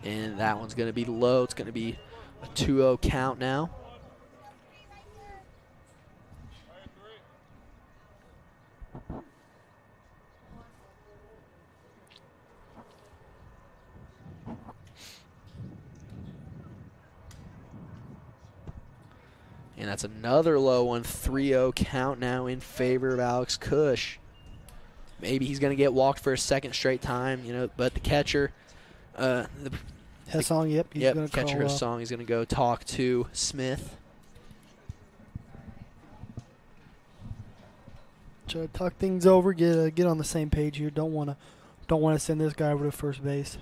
And that one's going to be low. It's going to be a 2-0 count now. And that's another low one, 3-0 count now in favor of Alex Cush. Maybe he's going to get walked for a second straight time, you know, but the catcher, Hessong, yep, he's going to call catcher Hessong, he's going to go talk to Smith. Try to talk things over, get on the same page here. Don't want to send this guy over to first base.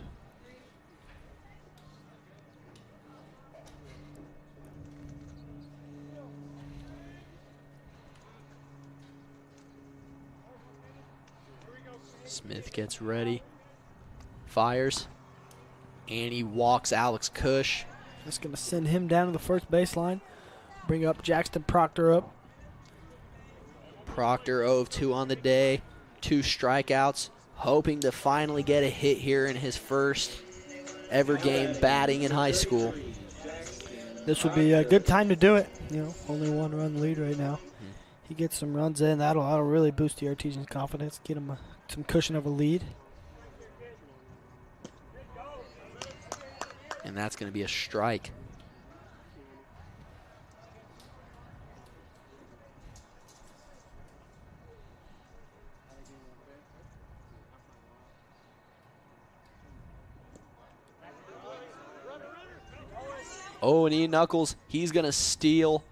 Smith gets ready, fires, and he walks Alex Cush. Just going to send him down to the first baseline. Bring up Jackson Proctor up. Proctor 0-2 on the day, 2 strikeouts, hoping to finally get a hit here in his first ever game batting in high school. This will be a good time to do it. You know, only 1-run lead right now. He gets some runs in. That'll really boost the Artesians' confidence, get him some cushion of a lead. And that's going to be a strike. Oh, and Ian Knuckles, he's going to steal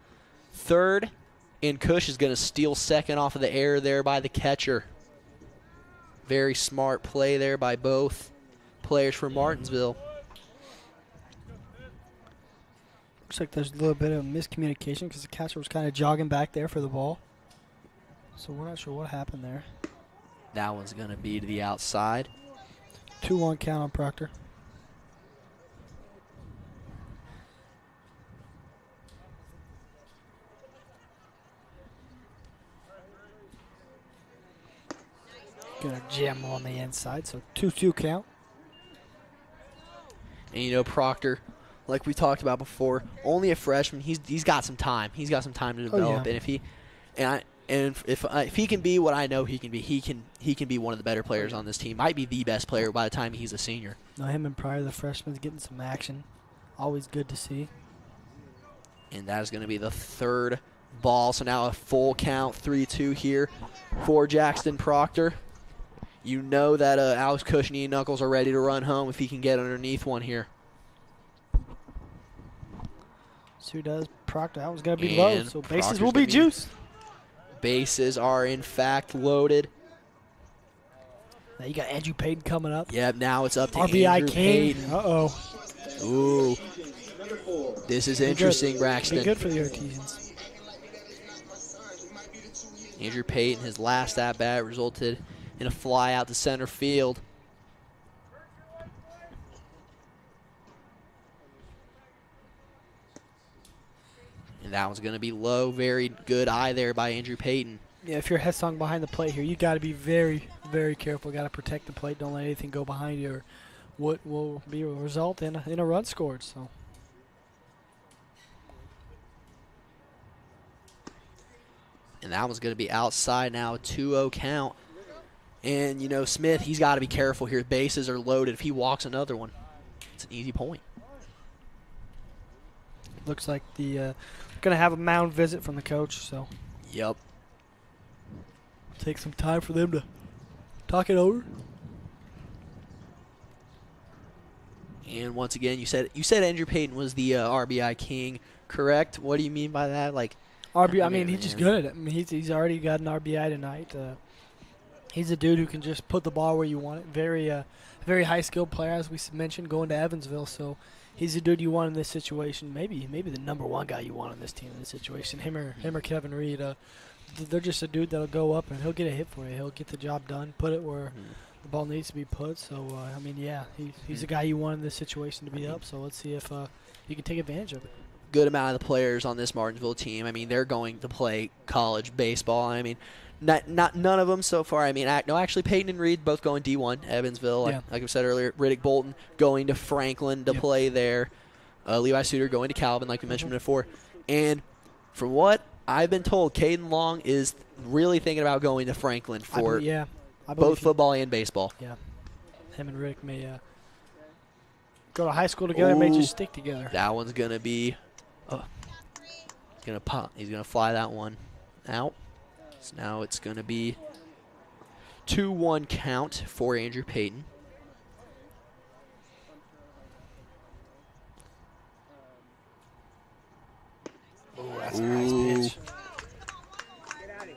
third, and Cush is going to steal second off of the error there by the catcher. Very smart play there by both players from Martinsville. Looks like there's a little bit of miscommunication because the catcher was kind of jogging back there for the ball. So we're not sure what happened there. That one's going to be to the outside. 2-1 count on Proctor. Gonna jam him on the inside, so 2-2 count. And you know, Proctor, like we talked about before, only a freshman. He's got some time. He's got some time to develop. Yeah. And if he And if he can be what I know he can be, he can be one of the better players on this team. Might be the best player by the time he's a senior. No, him and Pryor, the freshman's getting some action. Always good to see. And that is going to be the third ball. So now a full count, 3-2 here for Jackson Proctor. You know that Alex Cushney and Knuckles are ready to run home if he can get underneath one here. So who does? Proctor. That was going to be low, so bases Proctor's will be juiced. Bases are, in fact, loaded. Now you got Andrew Payton coming up. Yep, now it's up to RBI Andrew King. Payton. Uh-oh. Ooh. This is interesting, Braxton. Be good for the Artesians. Andrew Payton, his last at-bat resulted in a fly out to center field. And that one's going to be low. Very good eye there by Andrew Payton. Yeah, if you're Hessong behind the plate here, you got to be very, very careful. Got to protect the plate. Don't let anything go behind you, or what will be a result in a run scored. So. And that one's going to be outside now, a 2-0 count. And, you know, Smith, he's got to be careful here. Bases are loaded. If he walks another one, it's an easy point. Looks like the going to have a mound visit from the coach, so. Yep. Take some time for them to talk it over. And once again, you said Andrew Payton was the RBI king, correct? What do you mean by that? Like RBI, I mean, he's just good at it. I mean, he's already got an RBI tonight. He's a dude who can just put the ball where you want it. Very high skilled player, as we mentioned, going to Evansville. So he's a dude you want in this situation. Maybe the number one guy you want on this team in this situation. Him or Kevin Reed. They're just a dude that'll go up and he'll get a hit for you. He'll get the job done, put it where the ball needs to be put. So I mean, yeah, he's a guy you want in this situation to be up. So let's see if he can take advantage of it. Good amount of the players on this Martinsville team. I mean, they're going to play college baseball. I mean, none of them so far. I mean, actually, Peyton and Reed both going D1, Evansville. Like I said earlier, Riddick Bolton going to Franklin to play there. Levi Suter going to Calvin, like we mentioned before. And from what I've been told, Caden Long is really thinking about going to Franklin for both football and baseball. Yeah, him and Riddick may go to high school together, may just stick together. That one's going to be gonna pop. He's going to fly that one out. So now it's going to be 2-1 count for Andrew Payton. That's a nice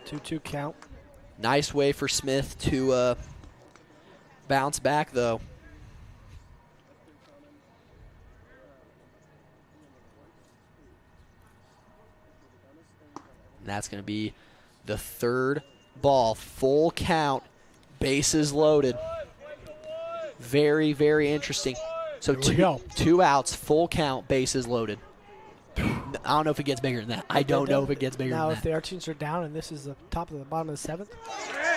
pitch. 2-2 count. Nice way for Smith to bounce back, though. And that's going to be the third ball. Full count, bases loaded. Very, very interesting. So two outs, full count, bases loaded. I don't know if it gets bigger than that. I don't know if it gets bigger than that. Now, if the Artians are down and this is the top of the bottom of the seventh,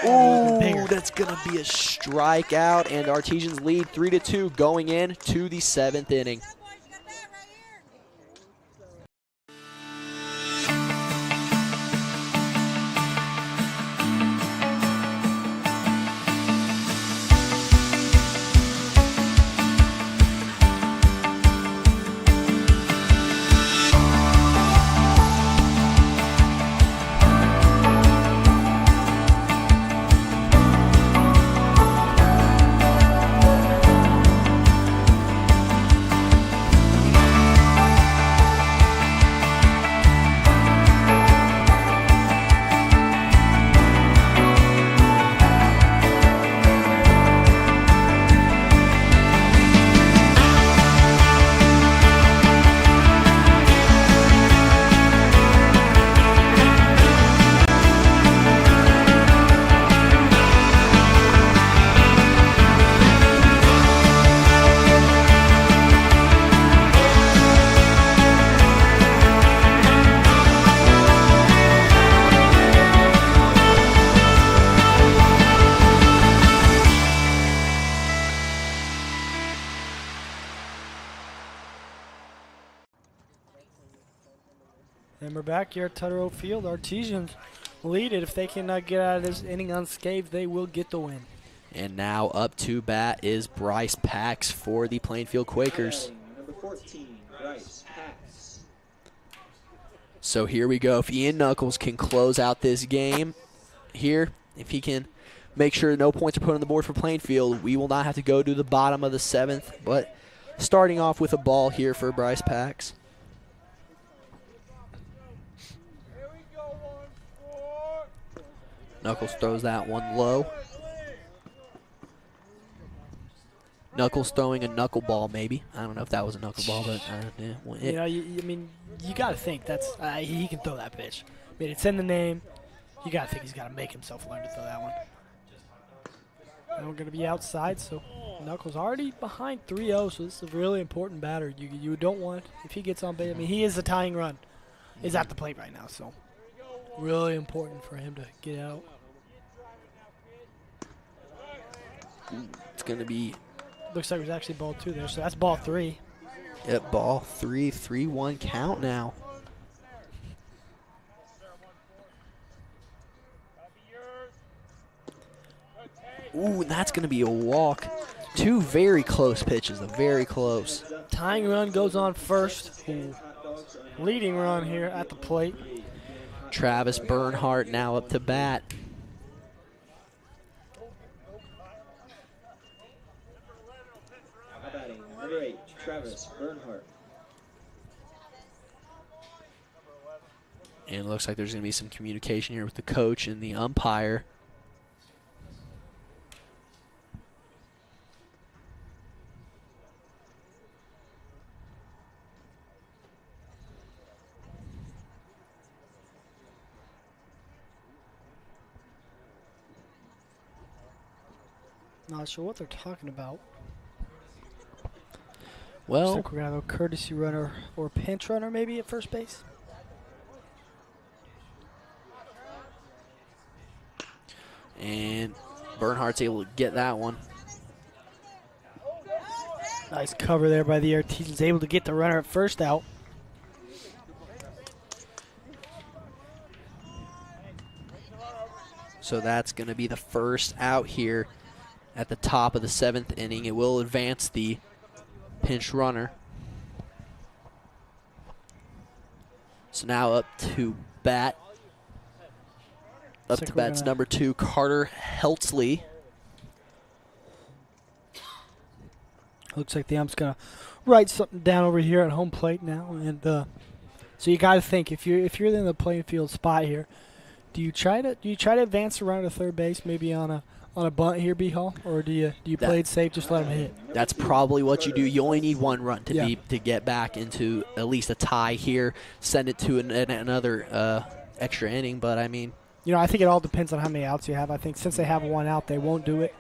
ooh, that's going to be a strikeout, and Artesians lead 3-2 going in to the seventh inning. and we're back here at Tutterow Field. Artesians lead it. If they can get out of this inning unscathed, they will get the win. And now up to bat is Bryce Pax for the Plainfield Quakers. Number 14, Bryce Pax. So here we go. If Ian Knuckles can close out this game here, if he can make sure no points are put on the board for Plainfield, we will not have to go to the bottom of the 7th. But starting off with a ball here for Bryce Pax. Knuckles throws that one low. Knuckles throwing a knuckleball, maybe. I don't know if that was a knuckleball, but yeah. You know, you got to think that's he can throw that pitch. I mean, it's in the name. You got to think he's got to make himself learn to throw that one. And we're going to be outside, so Knuckles already behind 3-0, so this is a really important batter. You don't want, if he gets on base, I mean, he is the tying run. Is at the plate right now, so really important for him to get out. It's going to be... Looks like there's actually ball 2 there, so that's ball 3. Yep, ball 3, 3-1 count now. Ooh, and that's going to be a walk. 2 very close pitches, very close. Tying run goes on first. Ooh. Leading run here at the plate. Travis Bernhardt now up to bat. Batting number 8, Travis Bernhardt. And it looks like there's going to be some communication here with the coach and the umpire. Not sure what they're talking about. Well, Looks like we're going to have a courtesy runner or pinch runner maybe at first base. and Bernhardt's able to get that one. Nice cover there by the Artesians, able to get the runner at first out. So that's going to be the first out here at the top of the 7th inning. It will advance the pinch runner. So now up to bat. Up to bat's number 2, Carter Heltzley. Looks like the ump's gonna write something down over here at home plate now, and so you got to think if you're in the Plainfield spot here, do you try to advance the runner to third base, maybe on a bunt here, B Hall, or do you play it safe, just let him hit? That's probably what you do. You only need one run to get back into at least a tie here. Send it to another extra inning, but I mean, I think it all depends on how many outs you have. I think since they have one out, they won't do it,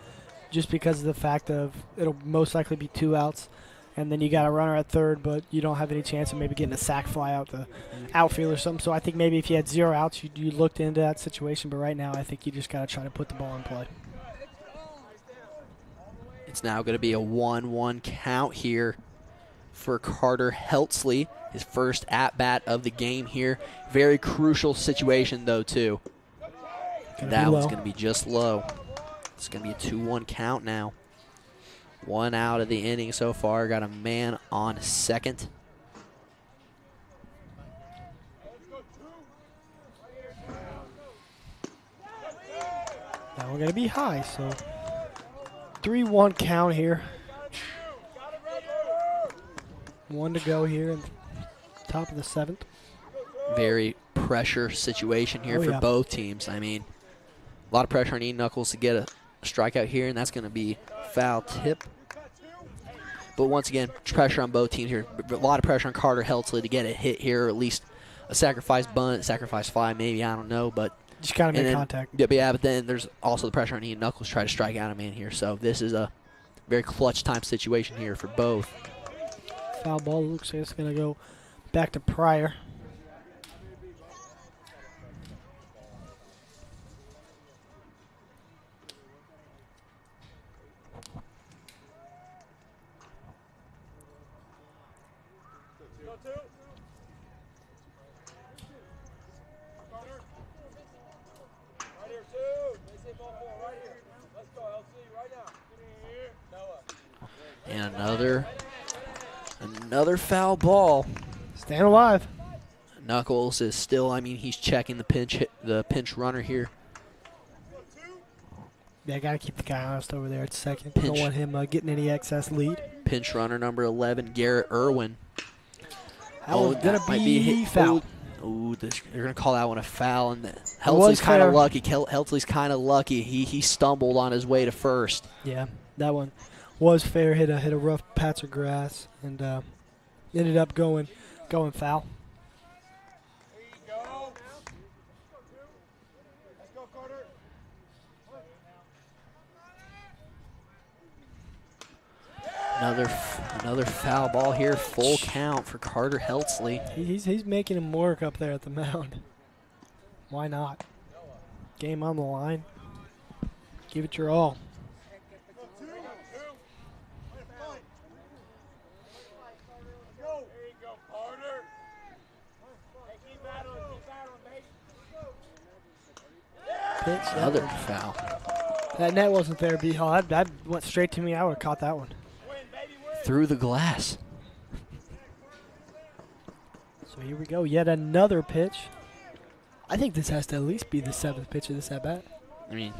just because of the fact of it'll most likely be 2 outs, and then you got a runner at third, but you don't have any chance of maybe getting a sac fly out the outfield or something. So I think maybe if you had 0 outs, you looked into that situation. But right now, I think you just got to try to put the ball in play. it's now going to be a 1-1 count here for Carter Heltzley, his first at-bat of the game here. Very crucial situation, though, too. That one's going to be just low. It's going to be a 2-1 count now. 1 out of the inning so far. Got a man on second. Now we're going to be high, so 3-1 count here. 1 to go here in top of the 7th. Very pressure situation here for both teams. I mean, a lot of pressure on Ian Knuckles to get a strikeout here, and that's going to be foul tip. But once again, pressure on both teams here. A lot of pressure on Carter Heltzley to get a hit here, or at least a sacrifice bunt, sacrifice fly, maybe, I don't know. But just got to make contact. Yeah, but then there's also the pressure on Ian Knuckles to try to strike out a man here. So this is a very clutch time situation here for both. Foul ball. Looks like it's going to go back to Pryor. And another foul ball. Staying alive. Knuckles is still, I mean, he's checking the pinch runner here. Yeah, got to keep the guy honest over there at second. Pinch. Don't want him getting any excess lead. Pinch runner number 11, Garrett Irwin. That was going to might be foul. Oh, they're going to call that one a foul. And Helsley's kind of lucky. Helsley's kind of lucky. He stumbled on his way to first. Yeah, that one was fair. Hit a rough patch of grass and ended up going foul. Another foul ball here, full count for Carter Helsley. He's making him work up there at the mound. Why not? Game on the line. Give it your all. Pitch. Another foul. That net wasn't there, B-Hall. That went straight to me. I would have caught that one. Through the glass. So here we go. Yet another pitch. I think this has to at least be the 7th pitch of this at-bat. I mean,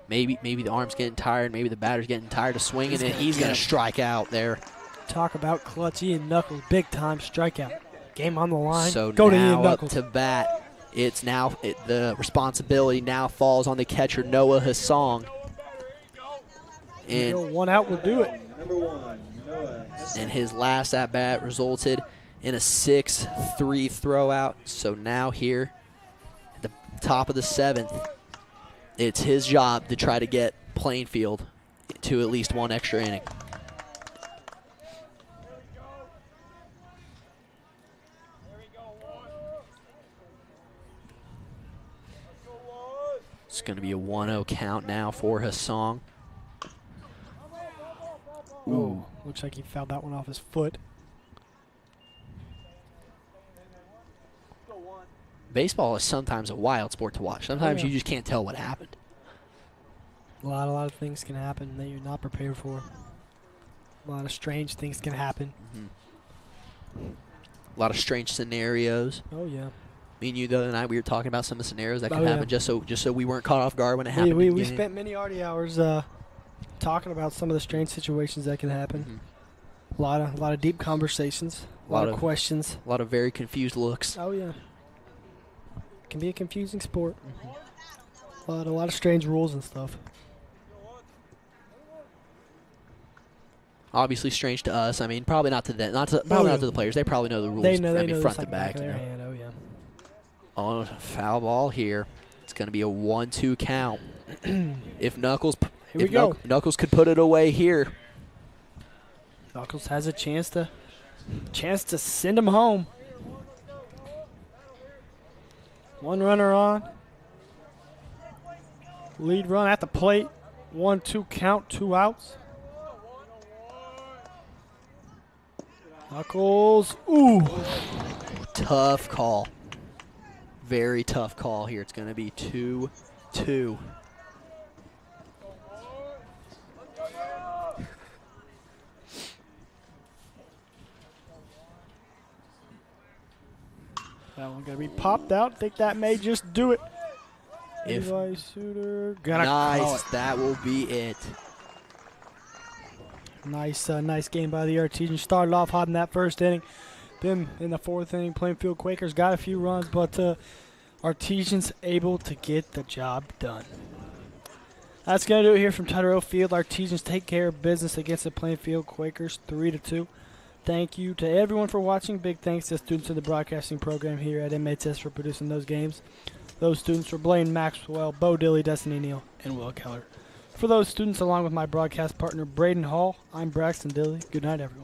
maybe the arm's getting tired. Maybe the batter's getting tired of swinging, and he's going to strike out there. Talk about clutch. Ian Knuckles, big-time strikeout. Game on the line. So go to Ian now up Knuckles. to bat. It's now the responsibility now falls on the catcher, Noah Hassong. And one out will do it. Number 1, Noah. And his last at-bat resulted in a 6-3 throwout. So now here at the top of the 7th, it's his job to try to get Plainfield to at least one extra inning. It's going to be a 1-0 count now for Hassong. Ooh, looks like he fouled that one off his foot. Baseball is sometimes a wild sport to watch. Sometimes yeah. you just can't tell what happened. A lot of things can happen that you're not prepared for. A lot of strange things can happen. A lot of strange scenarios. Oh yeah. Me and you the other night we were talking about some of the scenarios that can yeah. happen just so we weren't caught off guard when it happened. We spent many arty hours talking about some of the strange situations that can happen. A lot of deep conversations. A lot of questions. A lot of very confused looks. Oh yeah. Can be a confusing sport. A lot of strange rules and stuff. Obviously strange to us. I mean, probably not to them. Not to the players. They probably know the rules. They know front the to back. of their hand. Oh yeah. Oh, foul ball here. It's going to be a 1-2 count. If Knuckles, Knuckles could put it away here. Knuckles has a chance to send him home. One runner on. Lead run at the plate. 1-2 count, 2 outs. Knuckles. Ooh. Tough call. Very tough call here. It's going to be 2-2. That one going to be popped out. Think that may just do it. If Levi Suter gonna nice, call it. that will be it. Nice game by the Artesians. Started off hot in that first inning. Then in the 4th inning, Plainfield Quakers got a few runs, but Artesians able to get the job done. That's going to do it here from Tuttle Field. Artesians take care of business against the Plainfield Quakers 3-2. Thank you to everyone for watching. Big thanks to students in the broadcasting program here at MHS for producing those games. Those students were Blaine Maxwell, Bo Dilly, Destiny Neal, and Will Keller. For those students, along with my broadcast partner, Braden Hall, I'm Braxton Dilly. Good night, everyone.